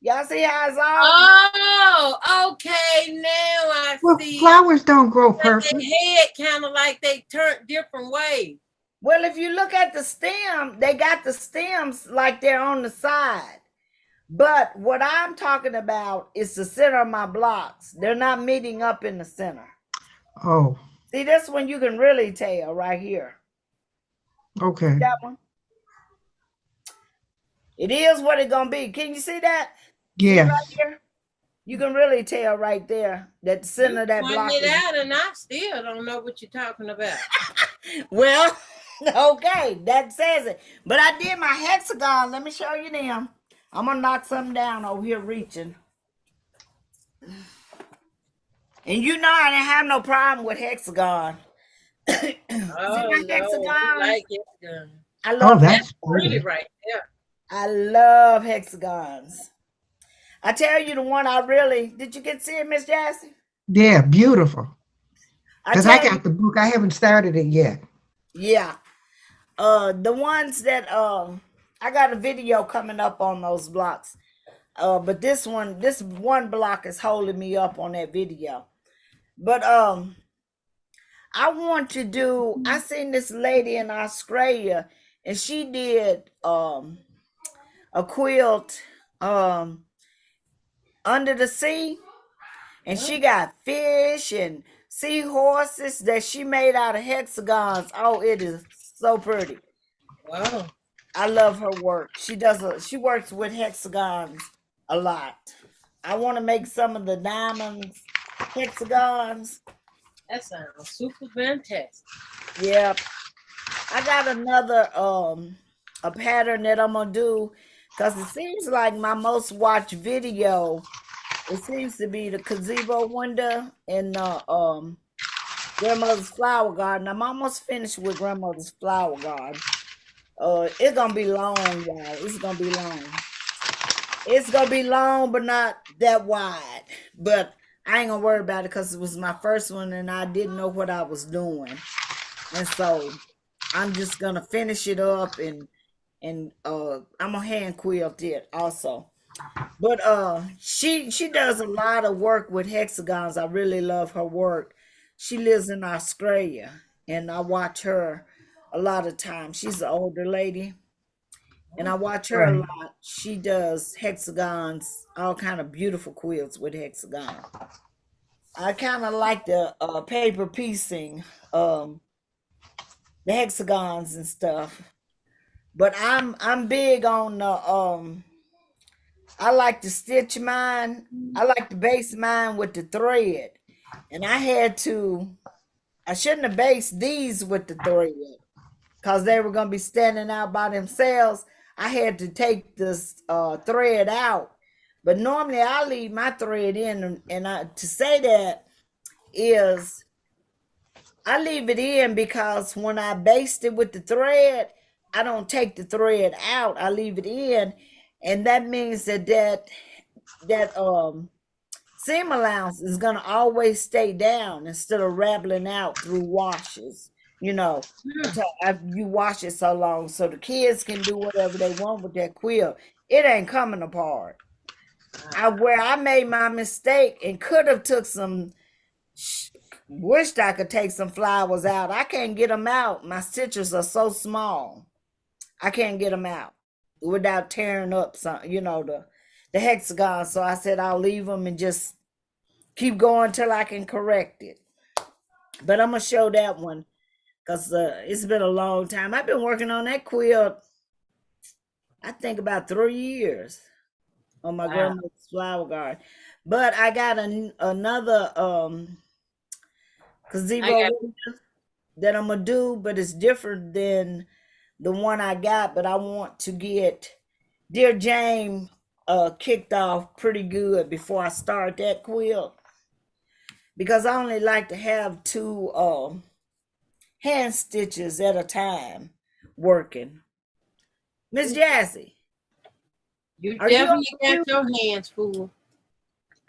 Y'all see how it's all? Oh, okay. Now I Well, see. flowers don't grow But perfect. their head kind of like they turned different ways. Well, if you look at the stem, they got the stems like they're on the side. But what I'm talking about is the center of my blocks. They're not meeting up in the center. Oh, See, this one you can really tell right here. okay. That one. It is what it's gonna be. Can you see that? Yeah. Right here? You can really tell right there that the center of that block Pointing it is. out, and I still don't know what you're talking about. Well, okay, that says it. But I did my hexagon. Let me show you them. I'm gonna knock something down over here reaching. And you know I didn't have no problem with hexagon. Oh, See my no, hexagon? you like it. I Oh, love that's Pretty pretty. right there. I love hexagons. I tell you the one I really did you get to see it, Miss Jassy? Yeah, beautiful. Because I tell got the book. I haven't started it yet. Yeah. The ones that I got a video coming up on those blocks. But this one block is holding me up on that video. But I want to do. I seen this lady in Australia, and she did a quilt under the sea, and she got fish and seahorses that she made out of hexagons. Oh, it is so pretty. Wow. I love her work. She works with hexagons a lot. I want to make some of the diamonds hexagons. That sounds super fantastic. Yep. I got another a pattern that I'm gonna do because it seems like my most watched video, it seems to be the gazebo window in the grandmother's flower garden. I'm almost finished with grandmother's flower garden. It's gonna be long, y'all. It's gonna be long. It's gonna be long, but not that wide. But I ain't gonna worry about it because it was my first one and I didn't know what I was doing. And so I'm just gonna finish it up and I'm gonna hand quilt it also. But she does a lot of work with hexagons. I really love her work. She lives in Australia and I watch her a lot of times. She's an older lady and I watch her a Right. lot. She does hexagons, all kind of beautiful quilts with hexagons. I kind of like the paper piecing, the hexagons and stuff. But I'm big on the I like to stitch mine. I like to base mine with the thread. And I shouldn't have based these with the thread because they were gonna be standing out by themselves. I had to take this thread out. But normally I leave my thread in, and to say that is I leave it in because when I baste it with the thread, I don't take the thread out. I leave it in, and that means that seam allowance is gonna always stay down instead of rattling out through washes. You know, you wash it so long so the kids can do whatever they want with that quilt. It ain't coming apart. Where I made my mistake and could have took some, wished I could take some flowers out. I can't get them out. My stitches are so small. I can't get them out without tearing up some, the hexagon. So I said I'll leave them and just keep going till I can correct it. But I'm gonna show that one because it's been a long time. I've been working on that quilt, I think about 3 years on my Wow. grandmother's flower garden. But I got another I gazebo got that I'm gonna do, but it's different than the one I got. But I want to get Dear James kicked off pretty good before I start that quilt because I only like to have 2 hand stitches at a time working. Miss Jassy, you are you on definitely got mute? your hands full.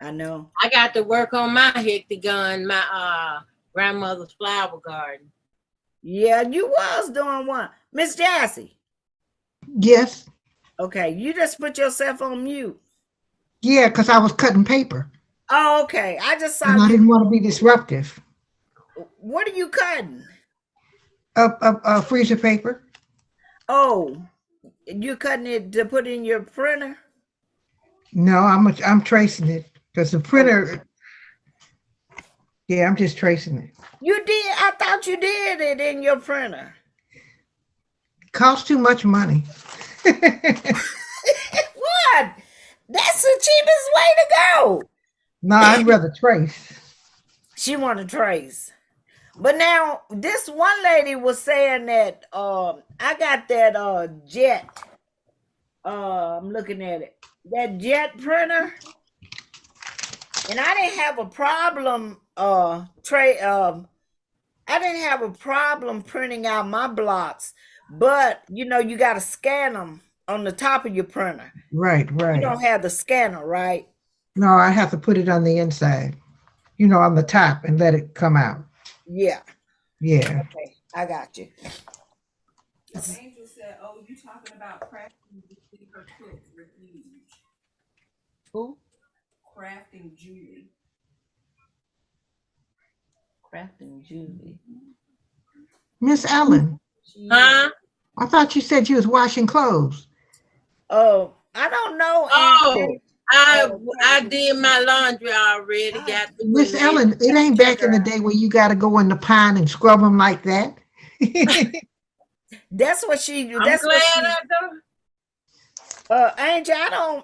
I know. I got to work on my hectagon, my grandmother's flower garden. Yeah, you was doing one. Miss Jassy. Yes. Okay, you just put yourself on mute. Yeah, because I was cutting paper Oh, okay. I just saw and I you. didn't want to be disruptive. What are you cutting? Freezer paper. Oh, you cutting it to put in your printer? No, I'm tracing it because the printer. Yeah, I'm just tracing it. You did? I thought you did it in your printer. Costs too much money. What? That's the cheapest way to go. No, I'd rather trace. She want to trace. But now this one lady was saying that I got that jet. I'm looking at it. That jet printer. And I didn't have a problem I didn't have a problem printing out my blocks, but you got to scan them on the top of your printer. Right, You right. don't have the scanner, right? No, I have to put it on the inside, on the top and let it come out. Yeah. Yeah. Okay, I got you. Angel said, "Oh, you talking about crafting Julie her quilt refuge? Who? Crafting Julie." Crafting Julie. Miss Ellen, Huh? I thought you said you was washing clothes. Oh, I don't know. Oh, I Oh, I did my laundry already. Got the Miss later. Ellen, it ain't back in the day where you got to go in the pond and scrub them like that. that's what she. I'm That's what glad she. I do. Angel,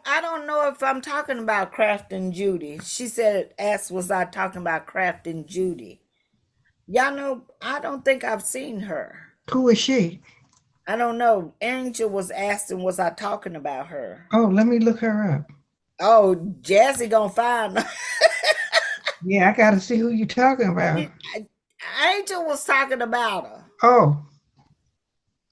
I don't know if I'm talking about Crafting Judy. She said, asked, was I talking about Crafting Judy? Y'all know, I don't think I've seen her. Who is she? I don't know. Angel was asking, was I talking about her? Oh, let me look her up. Oh, Jazzy gonna find her. Yeah, I got to see who you're talking about. Angel was talking about her. Oh,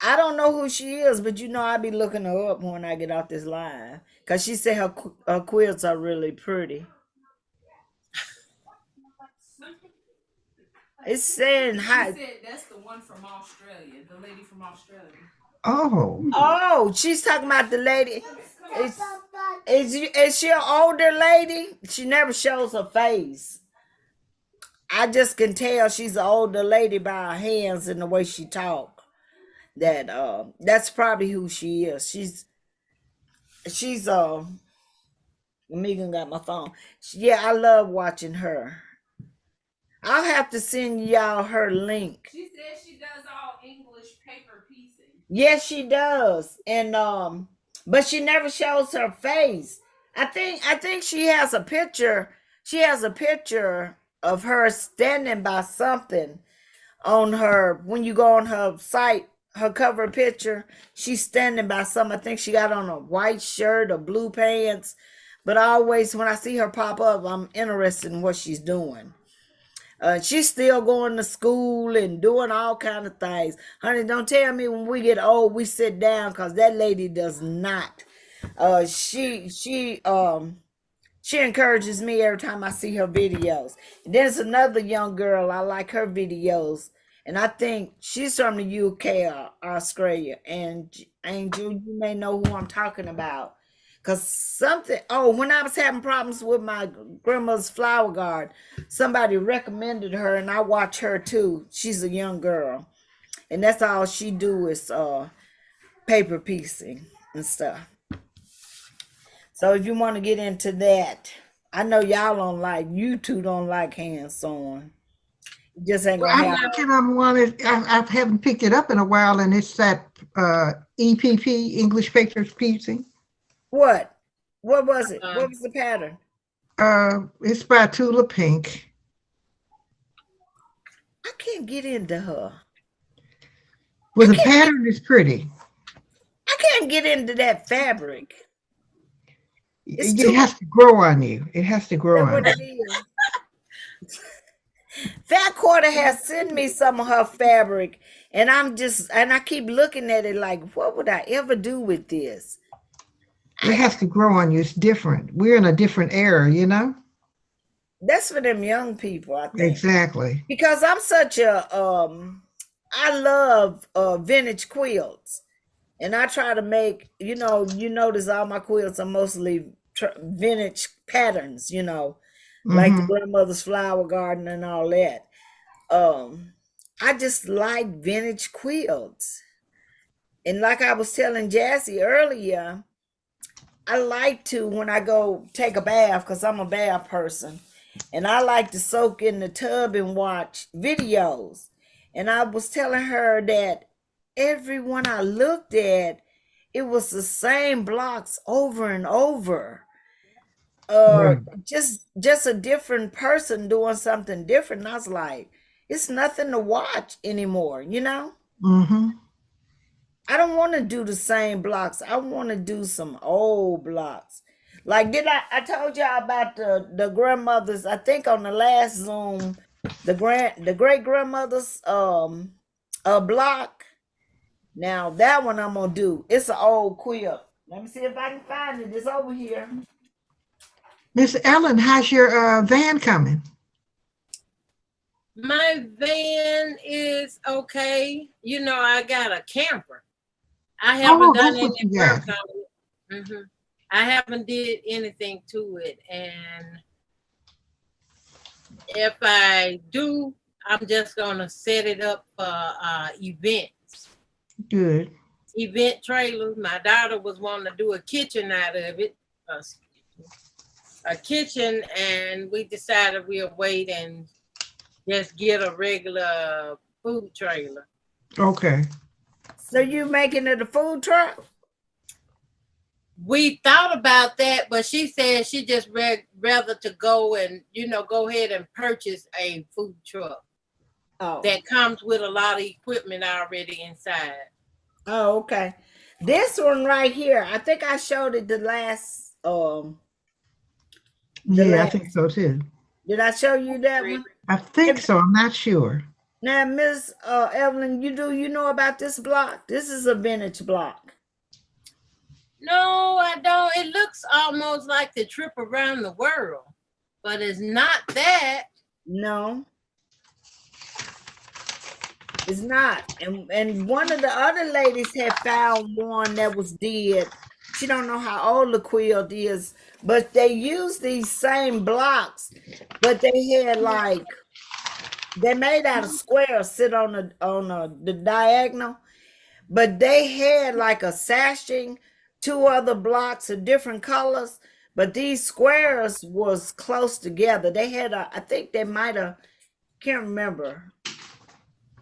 I don't know who she is, but you know I'll be looking her up when I get off this line. Because she said her quilts are really pretty. It's saying She hi. said that's the one from Australia, the lady from Australia. oh, Oh, she's talking about the lady. Is she an older lady? She never shows her face. I just can tell she's an older lady by her hands and the way she talk. That's probably who she is. She's Megan got my phone. Yeah, I love watching her. I'll have to send y'all her link. She said she does all English paper piecing. Yes, she does. And but she never shows her face. I think she has a picture. She has a picture of her standing by something on her when you go on her site, her cover picture, she's standing by something. I think she got on a white shirt or blue pants. But always when I see her pop up, I'm interested in what she's doing. She's still going to school and doing all kind of things. Honey, don't tell me when we get old we sit down, because that lady does not. She encourages me every time I see her videos. And there's another young girl, I like her videos. And I think she's from the UK or Australia. And Angel, you may know who I'm talking about. Cause when I was having problems with my grandma's flower garden, somebody recommended her and I watch her too. She's a young girl. And that's all she do is paper piecing and stuff. So if you want to get into that, I know y'all don't like, you two don't like hand sewing. It just ain't well, gonna I'm happen. thinking I haven't picked it up in a while, and it's that EPP, English Papers Piecing. What? What was it? What was the pattern? It's by Tula Pink. I can't get into her. Well, the pattern is pretty. I can't get into that fabric. It has to grow on you. It has to grow on What you. it is. Fat Quarter has sent me some of her fabric, and I keep looking at it like, what would I ever do with this? It has to grow on you. It's different. We're in a different era, you know? That's for them young people, I think. Exactly. Because I'm such a I love vintage quilts, and I try to make, you notice all my quilts are mostly vintage patterns, like the grandmother's flower garden and all that. I just like vintage quilts, and like I was telling Jassy earlier, I like to, when I go take a bath, because I'm a bath person, and I like to soak in the tub and watch videos. And I was telling her that every one I looked at, it was the same blocks over and over. Just a different person doing something different. And I was like, it's nothing to watch anymore, Mm-hmm. I don't want to do the same blocks. I want to do some old blocks. Like, I told y'all about the grandmothers, I think on the last Zoom, the great grandmother's block. Now that one I'm gonna do. It's an old quilt. Let me see if I can find it. It's over here. Miss Ellen, how's your van coming? My van is okay. I got a camper. I haven't done that's what any you work got. on it. I haven't did anything to it, and if I do, I'm just gonna set it up for events. Good. Event trailers. My daughter was wanting to do a kitchen out of it, a kitchen, and we decided we'll wait and just get a regular food trailer. Okay. So you making it a food truck? We thought about that, but she said she just rather to go and go ahead and purchase a food truck Oh. that comes with a lot of equipment already inside. Oh, okay. This one right here, I think I showed it the last Yeah, I think so too. Did I show you that one? I think so. I'm not sure. Now, Miss Evelyn, you know about this block? This is a vintage block. No, I don't. It looks almost like the trip around the world, but it's not that. No. It's not. And one of the other ladies had found one that was dead. She don't know how old the quilt is, but they used these same blocks, but they had like they made out of squares sit on the diagonal, but they had like a sashing, two other blocks of different colors, but these squares was close together. They had I think they might have, can't remember,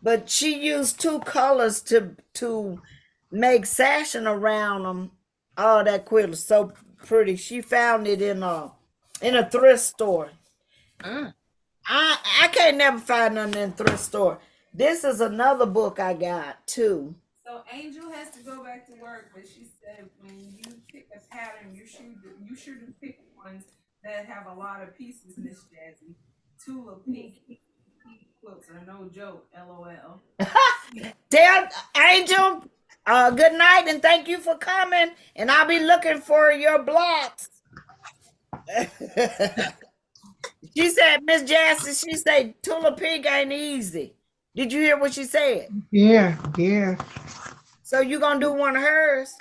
but she used two colors to make sashing around them. Oh, that quilt is so pretty. She found it in a thrift store. I can't never find nothing in a thrift store. This is another book I got too. So Angel has to go back to work, but she said when you pick a pattern, you should pick ones that have a lot of pieces, Miss Jazzy. Tula pink quilts are no joke, LOL. Tell Angel, good night and thank you for coming. And I'll be looking for your blocks. She said, Miss Jackson, she said Tula pink ain't easy. Did you hear what she said? Yeah. So you gonna do one of hers?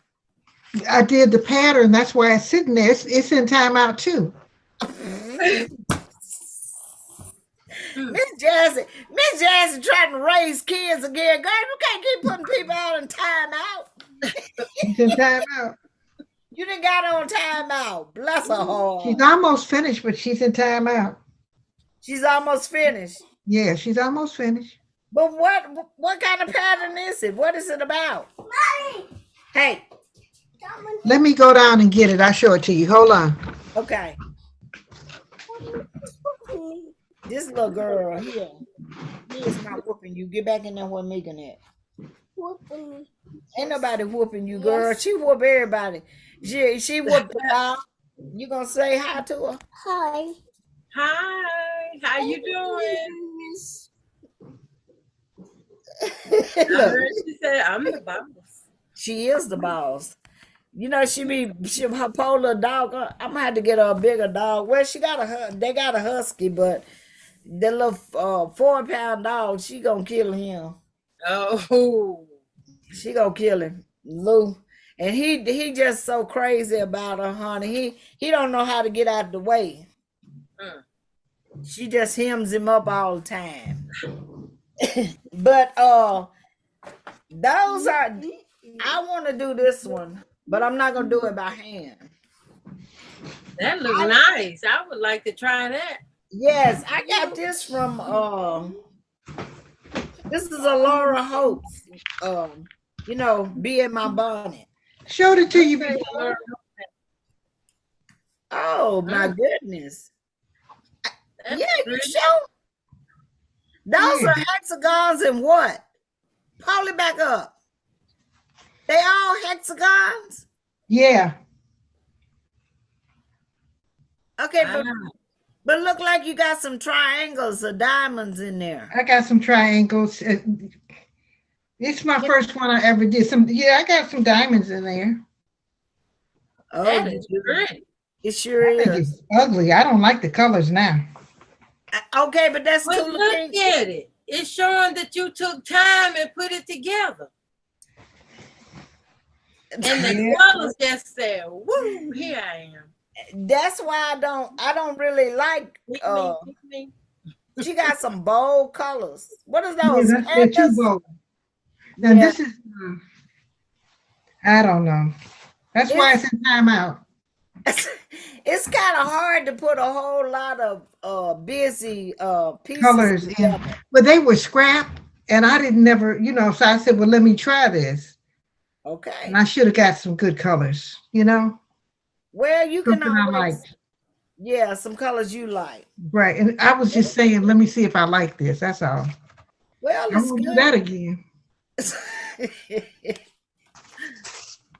I did the pattern. That's why it's sitting there. It's in timeout too. Miss Jackson trying to raise kids again. Girl, you can't keep putting people out in timeout. She's in timeout. You done got on timeout. Bless her heart. She's almost finished, but she's in timeout. She's almost finished. Yeah, she's almost finished. But what kind of pattern is it? What is it about? Mommy. Hey. Let me go down and get it. I'll show it to you. Hold on. Okay. This little girl here, he is not whooping you. Get back in there where Megan at. Whooping me. Ain't nobody whooping you, girl. Yes. She whoop everybody. She whooped the dog. You gonna say hi to her? Hi. Hi. How you doing? I Look, heard she said I'm the boss. she is the boss. You know, her polar dog. I'm gonna have to get her a bigger dog. Well, they got a husky, but the little 4-pound dog, she gonna kill him. Oh, She gonna kill him, Lou. And he just so crazy about her, honey. He don't know how to get out of the way. She just hems him up all the time. But those are. I want to do this one, but I'm not gonna do it by hand. that looks nice. I would like to try that. Yes, I got this from this is a Laura Hopes. Be in my bonnet. Showed it to you before. Oh my goodness. That's Yeah, you pretty. show. Those Yeah. are hexagons and what? Pull it back up. They all hexagons? Yeah. Okay, Wow. but look like you got some triangles or diamonds in there. I got some triangles. It's my first one I ever did. I got some diamonds in there. Oh, That is pretty. it sure I think is. it's ugly. I don't like the colors now. Okay, but that's But Tula look pink. at it. It's showing that you took time and put it together. And the Yeah. colors just said, woo, here I am. That's why I don't really like Pick me. she got some bold colors. What is Yeah, those? they're too Pandas? bold. Now Yeah. this is, I don't know. That's why It's it's in timeout. it's kind of hard to put a whole lot of busy pieces Colors in, together. but they were scrap, and I didn't never, so I said, well, let me try this, Okay. and I should have got some good colors, Well, you can something I always, liked. yeah, some colors you like. Right, and I was just saying, let me see if I like this. That's all. Well, I it's won't do good. that again.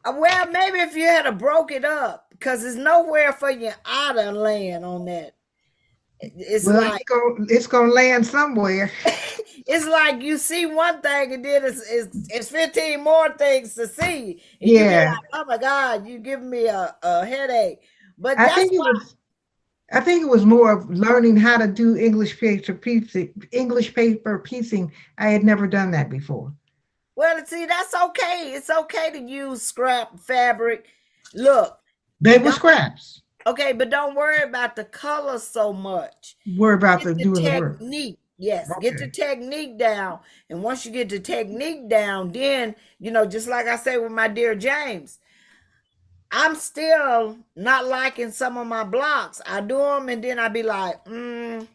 Well, maybe if you had to broke it up, because there's nowhere for your outer land on that. It's Well, like it's gonna land somewhere. it's like you see one thing and then it's 15 more things to see. And you be Yeah, like, oh my God, you giving me a headache. But I that's think it why, was. I think it was more of learning how to do English paper piecing. I had never done that before. well, see, that's okay. It's okay to use scrap fabric. Look, They were don't scraps. okay, but don't worry about the colors so much. Worry about Get the doing the work. technique. Yes, get the Okay. technique down. And once you get the technique down, then, just like I say with my dear James, I'm still not liking some of my blocks. I do them and then I be like, I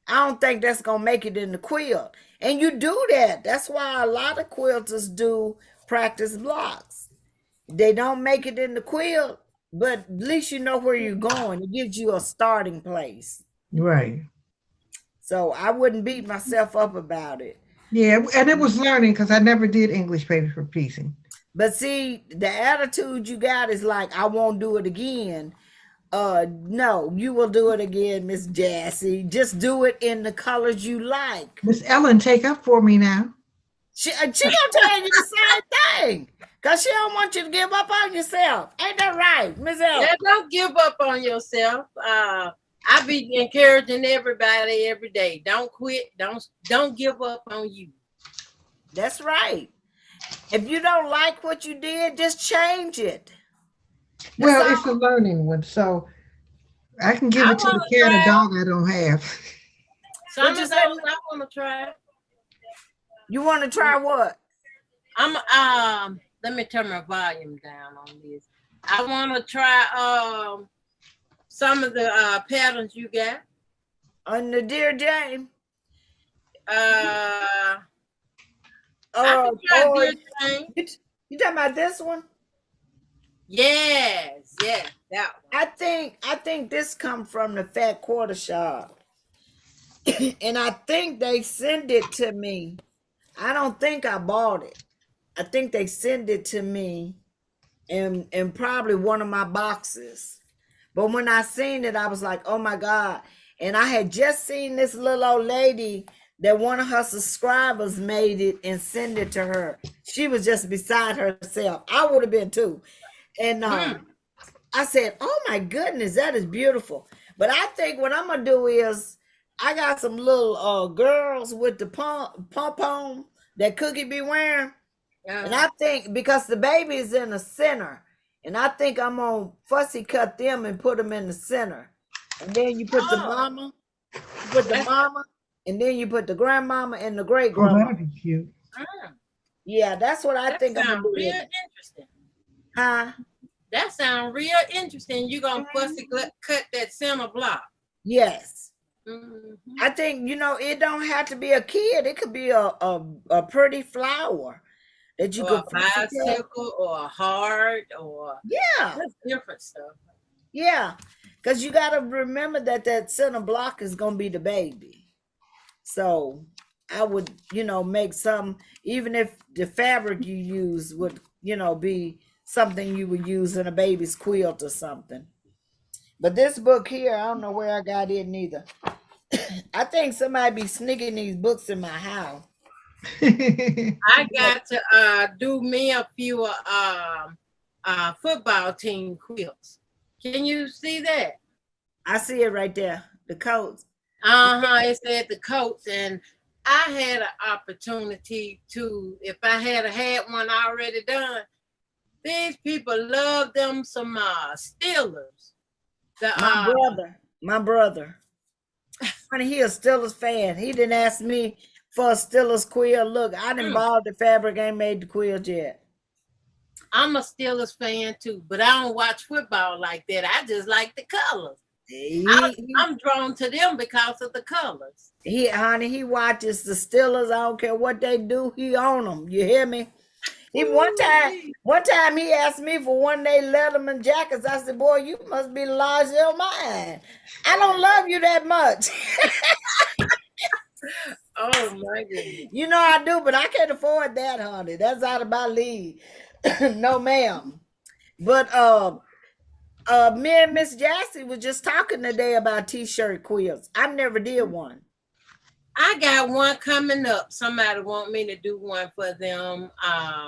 don't think that's going to make it in the quilt. And you do that. That's why a lot of quilters do practice blocks. They don't make it in the quilt, but at least you know where you're going. It gives you a starting place. Right. So I wouldn't beat myself up about it. Yeah, and it was learning because I never did English paper piecing. But see, the attitude you got is like, I won't do it again. No, you will do it again, Miss Jassy. Just do it in the colors you like. Miss Ellen, take up for me now. She gonna tell you the same thing. Cause she don't want you to give up on yourself. Ain't that right, Miss Ellen? Yeah, don't give up on yourself. I be encouraging everybody every day. Don't quit. Don't give up on you. That's right. If you don't like what you did, just change it. That's Well, all. it's a learning one, so I can give I it to want the to cat or try. dog I don't have. Some What of you those say? I want to try. You want to try what? I'm let me turn my volume down on this. I want to try some of the patterns you got. On the Dear Jane? I can try Or Dear Jane. you talking about this one? Yes, that one. I think this come from the Fat Quarter Shop. And I think they send it to me. I don't think I bought it. I think they send it to me in probably one of my boxes. But when I seen it, I was like, oh my God. And I had just seen this little old lady that one of her subscribers made it and sent it to her. She was just beside herself. I would have been too. And I said, oh my goodness, that is beautiful. But I think what I'm gonna do is I got some little girls with the pom-pom that Cookie be wearing. And I think because the baby is in the center, and I think I'm gonna fussy cut them and put them in the center. And then you put the mama, and then you put the grandmama and the great Oh, grandma. that'd be cute. Yeah, that's what I That think I'm sounds gonna do. real with it. interesting. Huh? That sounds real interesting. You gonna fussy cut that center block. Yes. Mhm. I think it don't have to be a kid. It could be a pretty flower that you Or could a bicycle or a heart or Yeah, that's different stuff. yeah. Because you got to remember that center block is gonna be the baby. So I would, make some, even if the fabric you use would, be something you would use in a baby's quilt or something. But this book here, I don't know where I got it neither. I think somebody be sneaking these books in my house. I got to do me a few football team quilts. Can you see that? I see it right there. The coats. It said the coats, and I had an opportunity to, if I had one already done, These people love them some Steelers. The My brother, honey, he a Steelers fan. He didn't ask me for a Steelers quilt. Look, I didn't buy the fabric, ain't made the quilt yet. I'm a Steelers fan too, but I don't watch football like that. I just like the colors. I'm drawn to them because of the colors. Honey, he watches the Steelers. I don't care what they do. He on them. You hear me? One time he asked me for one of they Letterman jackets. I said, boy, you must be lost your mind. I don't love you that much. Oh my goodness. You know I do, but I can't afford that, honey. That's out of my league. No, ma'am. But me and Miss Jassy was just talking today about t-shirt quilts. I never did one. I got one coming up. Somebody want me to do one for them. I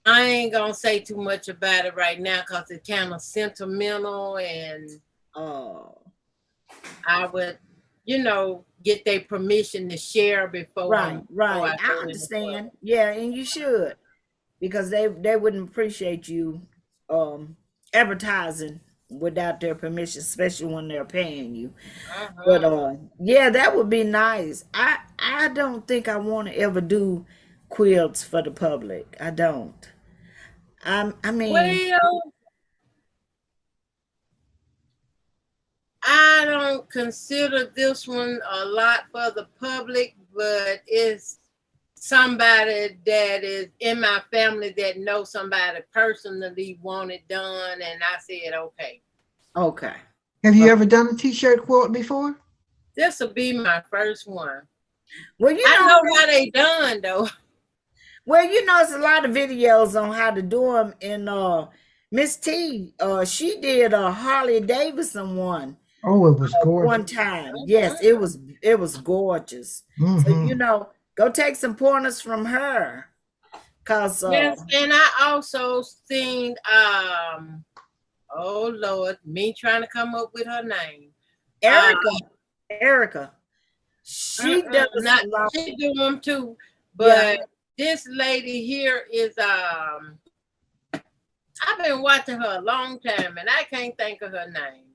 ain't gonna say too much about it right now because it's kind of sentimental, and I would, get their permission to share before. Right. I understand. Yeah, and you should, because they wouldn't appreciate you advertising without their permission, especially when they're paying you. But yeah, that would be nice. I don't think I want to ever do quilts for the public. I don't. I mean, well, I don't consider this one a lot for the public, but it's somebody that is in my family that knows somebody personally want it done, and I said okay. Okay. Have you ever done a t-shirt quilt before? This will be my first one. Well, I know how they done though. Well, there's a lot of videos on how to do them. And Miss T, she did a Harley Davidson one. Oh, it was gorgeous. One time. Yes, it was gorgeous. So, go take some pointers from her. Cause yes, and I also seen oh Lord, me trying to come up with her name. Erica. She does she do them too, but this lady here is I've been watching her a long time and I can't think of her name.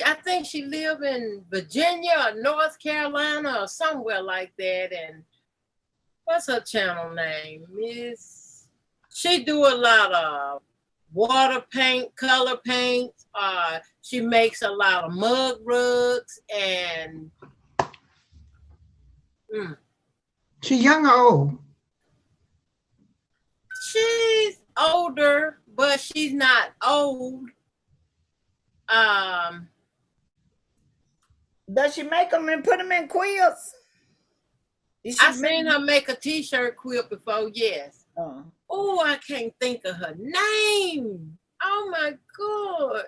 I think she live in Virginia or North Carolina or somewhere like that. And what's her channel name? She do a lot of water paint, color paint. She makes a lot of mug rugs and She young or old? She's older, but she's not old. Does she make them and put them in quilts? I seen her make a t-shirt quilt before, yes. Oh, I can't think of her name. Oh my God.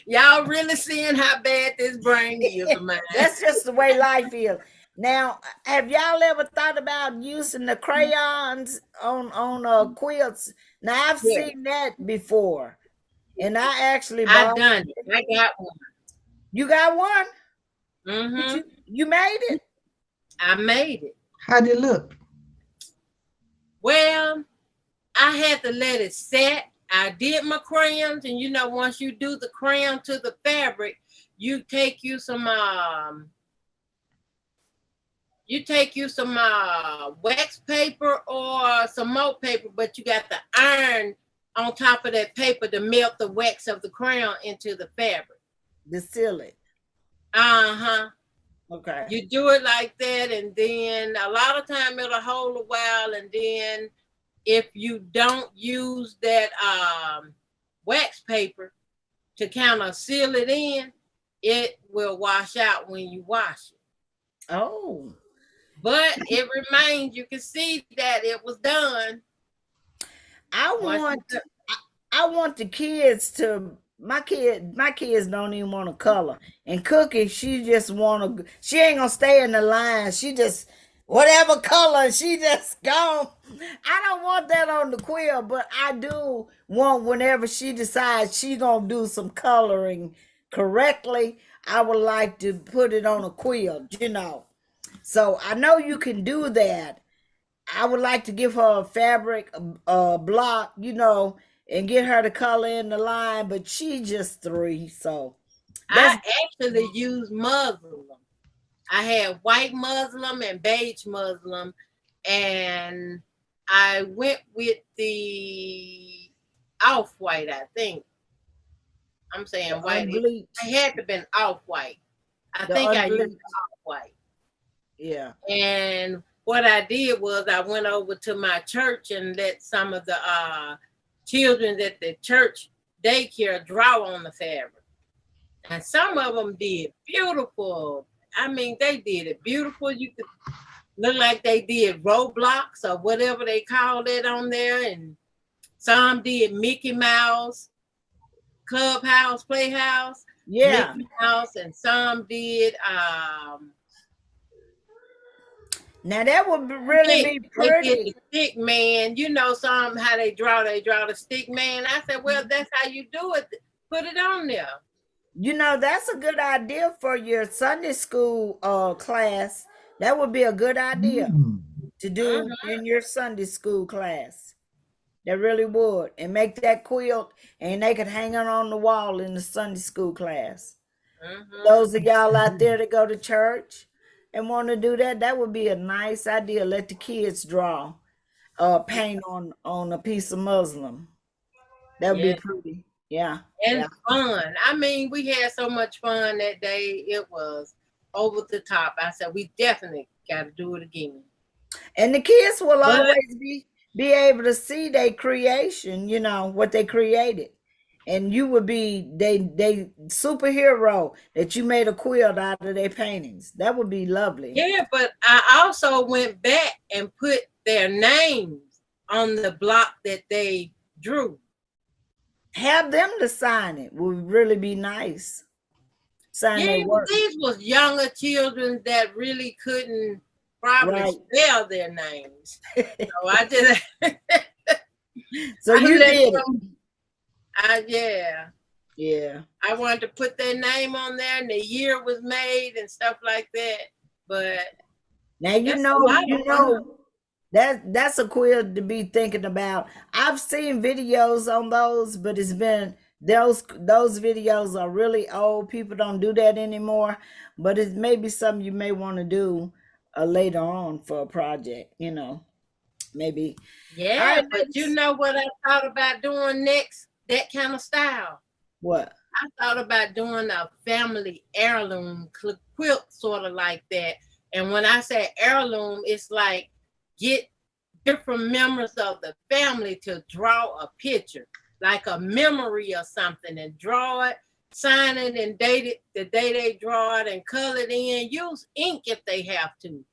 Y'all really seeing how bad this brain is of mine. That's just the way life is. Now, have y'all ever thought about using the crayons on quilts? Now, I've seen that before, and I actually I've done it. I got one. You got one? Mm-hmm. You made it? I made it. How'd it look? Well, I had to let it set. I did my crayons, and once you do the crayon to the fabric, you take you some wax paper or some more paper, but you got the iron on top of that paper to melt the wax of the crayon into the fabric. To seal it. Okay. You do it like that, and then a lot of time it'll hold a while, and then if you don't use that wax paper to kind of seal it in, it will wash out when you wash it. Oh. But it remains, you can see that it was done. I want the kids to, my kids don't even want to color. And Cookie, she ain't gonna stay in the line. She just, whatever color, she just gone. I don't want that on the quilt, but I do want, whenever she decides she gonna do some coloring correctly, I would like to put it on a quilt, So I know you can do that. I would like to give her a fabric block, and get her to color in the line, but she just 3, so I that's actually use Muslim. I had white Muslim and beige Muslim, and I went with the off-white, I think. I'm saying white. unbleached. I had to have been off-white. I The think I used unbleached. off-white. Yeah. And what I did was I went over to my church and let some of the children at the church daycare draw on the fabric. And some of them did beautiful. I mean, they did it beautiful. You could look like they did Roblox or whatever they call it on there. And some did Mickey Mouse, Clubhouse, Playhouse, Yeah. Mickey Mouse, and some did Now that would really be they did pretty. the stick man. You know, some how they draw the stick man. I said, well, that's how you do it. Put it on there. That's a good idea for your Sunday school class. That would be a good idea to do in your Sunday school class. That really would. And make that quilt, and they could hang it on the wall in the Sunday school class. Those of y'all out there that go to church and want to do that, that would be a nice idea. Let the kids draw, paint on a piece of muslin. That would Yeah. be pretty. Yeah. And Yeah. fun. I mean, we had so much fun that day. It was over the top. I said, we definitely got to do it again. And the kids will But- always be able to see their creation, what they created. And you would be they superhero that you made a quilt out of their paintings. That would be lovely. Yeah, but I also went back and put their names on the block that they drew. Have them to sign it would really be nice. Sign Yeah, their work. these was younger children that really couldn't probably Right. spell their names. So I just So I you let did it. them- Yeah. I wanted to put their name on there and the year was made and stuff like that. But Now That's a lot of fun. that's a quilt to be thinking about. I've seen videos on those, but it's been those videos are really old. People don't do that anymore. But it may be something you may want to do later on for a project. Maybe. yeah, All right, but you ladies. know what I thought about doing next? That kind of style. What? I thought about doing a family heirloom quilt, sort of like that. And when I say heirloom, it's like get different members of the family to draw a picture, like a memory or something, and draw it, sign it, and date it the day they draw it, and color it in. Use ink if they have to.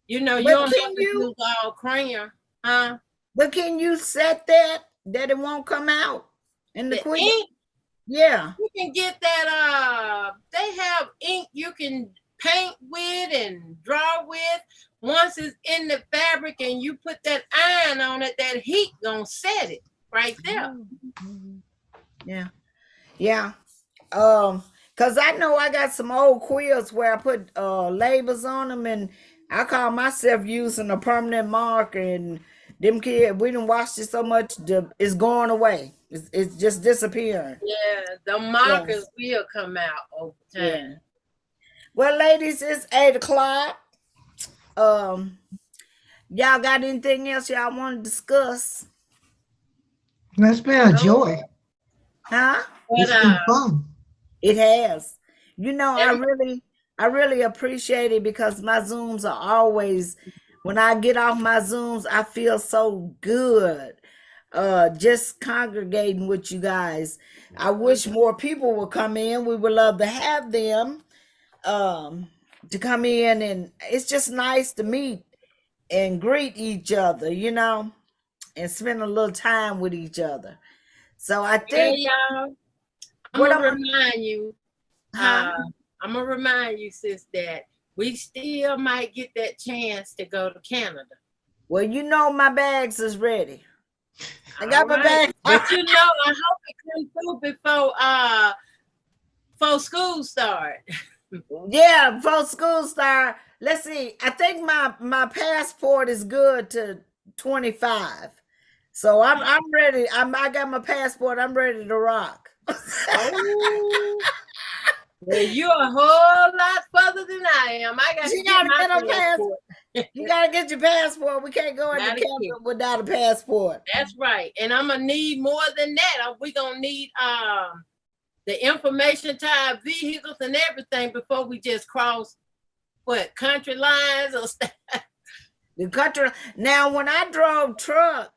You But don't can have to you- use all crayon, huh? But can you set that it won't come out in the The quilt? ink, Yeah. you can get that. They have ink you can paint with and draw with. Once it's in the fabric and you put that iron on it, that heat gonna set it right there. Yeah. Yeah. Cause I know I got some old quilts where I put labels on them, and I call myself using a permanent marker, and them kids, we done watched it so much, it's going away. It's just disappearing. Yeah, the markers will come out over time. Yeah. Well, ladies, it's 8:00. Y'all got anything else y'all want to discuss? That's been a joy. Huh? It's But been fun. It has. Yeah. I really appreciate it because my Zooms are always, when I get off my Zooms, I feel so good. Just congregating with you guys. I wish more people would come in. We would love to have them to come in, and it's just nice to meet and greet each other, and spend a little time with each other. So I yeah, think y'all, I'm What gonna I'm- remind you. I'm gonna remind you, sis, that we still might get that chance to go to Canada. well, my bags is ready. I got my All bag. But I hope it comes through before school start. Yeah, before school start, let's see. I think my passport is good to 25. So I'm ready. I got my passport. I'm ready to rock. Oh, well, you're a whole lot further than I am. I got She to get gotta my get her passport. You gotta get your passport. We can't go into Gotta get. Canada without a passport. That's right. And I'm gonna need more than that. We gonna need the information to our vehicles and everything before we just cross what country lines or stuff. The country. Now, when I drove truck,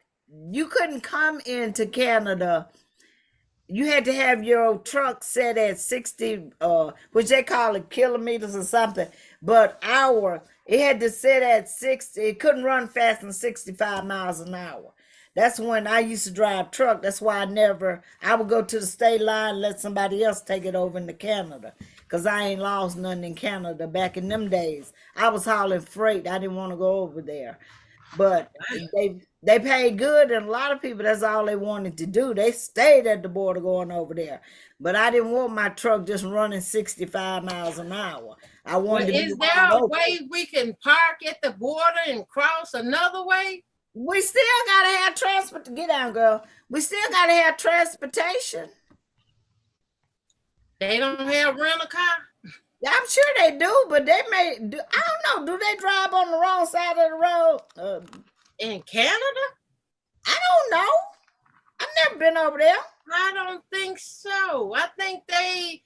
you couldn't come into Canada. You had to have your truck set at 60, which they call it kilometers or something. But it had to set at 60. It couldn't run faster than 65 miles an hour. That's when I used to drive truck. That's why I would go to the state line, let somebody else take it over into Canada. Because I ain't lost nothing in Canada back in them days. I was hauling freight. I didn't want to go over there. But they paid good, and a lot of people, that's all they wanted to do. They stayed at the border going over there. But I didn't want my truck just running 65 miles an hour. I wanted to Is there a way we can park at the border and cross another way? We still gotta have transport to get down, girl. We still gotta have transportation. They don't have rental car? I'm sure they do, but they may do. I don't know. Do they drive on the wrong side of the road? In Canada? I don't know. I've never been over there. I don't think so. I think they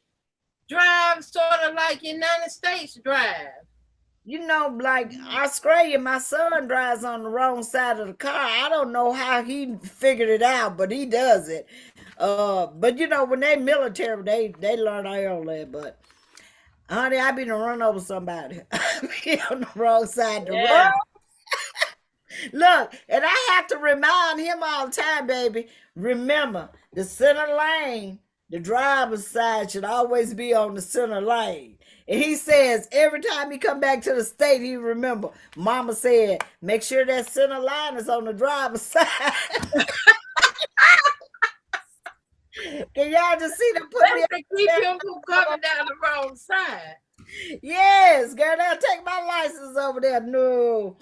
drive sort of like United States drive. You know, like Australia, my son drives on the wrong side of the car. I don't know how he figured it out, but he does it. But you know, when they military, they learn early. But honey, I been to run over somebody. I be on the wrong side of the road. Look, and I have to remind him all the time, baby. Remember, the center lane, the driver's side should always be on the center lane. And he says every time he come back to the state, he remember, Mama said, make sure that center line is on the driver's side. Can y'all just see them put me to keep him from coming down the wrong side? Yes, girl, they'll take my license over there. No,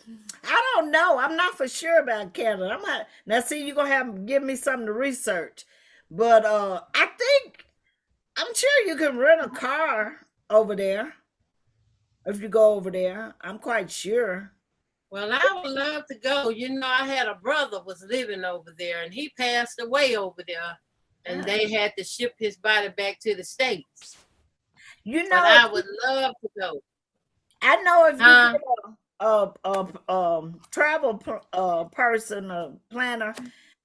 I don't know. I'm not for sure about Canada. I'm not. Now, see, you're gonna have to give me something to research. But I'm sure you can rent a car over there if you go over there. I'm quite sure. Well, I would love to go. You know, I had a brother was living over there, and he passed away over there, and they had to ship his body back to the States. You know, but I would love to go. I know if you get a travel person, a planner,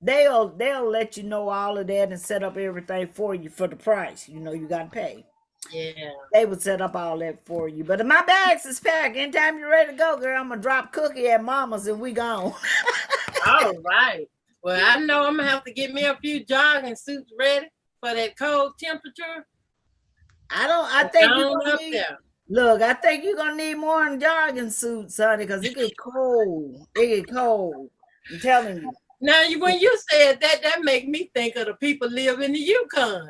they'll let you know all of that and set up everything for you for the price. You know, you got to pay. Yeah. They would set up all that for you. But if my bags is packed, anytime you're ready to go, girl, I'm going to drop Cookie at Mama's and we gone. All right. Well, I know I'm going to have to get me a few jogging suits ready for that cold temperature. I think I think you're going to need more than jogging suits, honey, because it get cold. It get cold. I'm telling you. Now, when you said that, that make me think of the people live in the Yukon.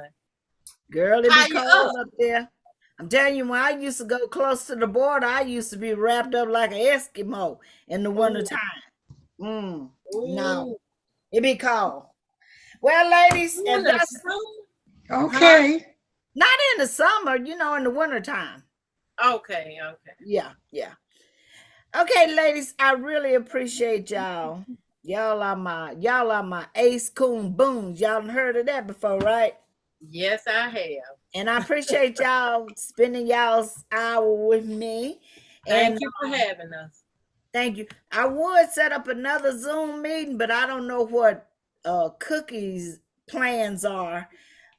Girl, it be cold up there. I'm telling you, when I used to go close to the border, I used to be wrapped up like an Eskimo in the wintertime. No, it be cold. Well, ladies, and that's okay. Not in the summer, you know, in the wintertime. Okay. Yeah. Okay, ladies, I really appreciate y'all. Y'all are my ace coon boons. Y'all done heard of that before, right? Yes, I have. And I appreciate y'all spending y'all's hour with me. Thank you for having us. Thank you. I would set up another Zoom meeting, but I don't know what Cookie's plans are,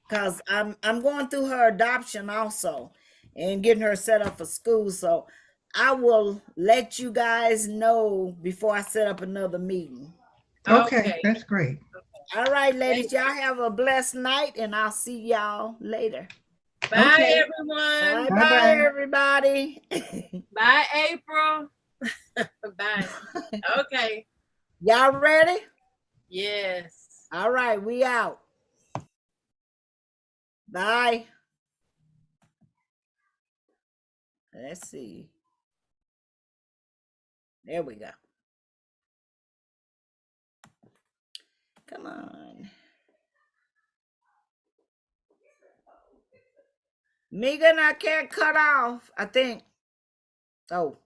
because I'm going through her adoption also and getting her set up for school. So I will let you guys know before I set up another meeting. Okay. That's great. All right, ladies, y'all have a blessed night, and I'll see y'all later. Bye, everyone. Bye, everybody. Bye, April. Bye. Okay. Y'all ready? Yes. All right, we out. Bye. Let's see. There we go. Come on. Megan, I can't cut off, I think. Oh.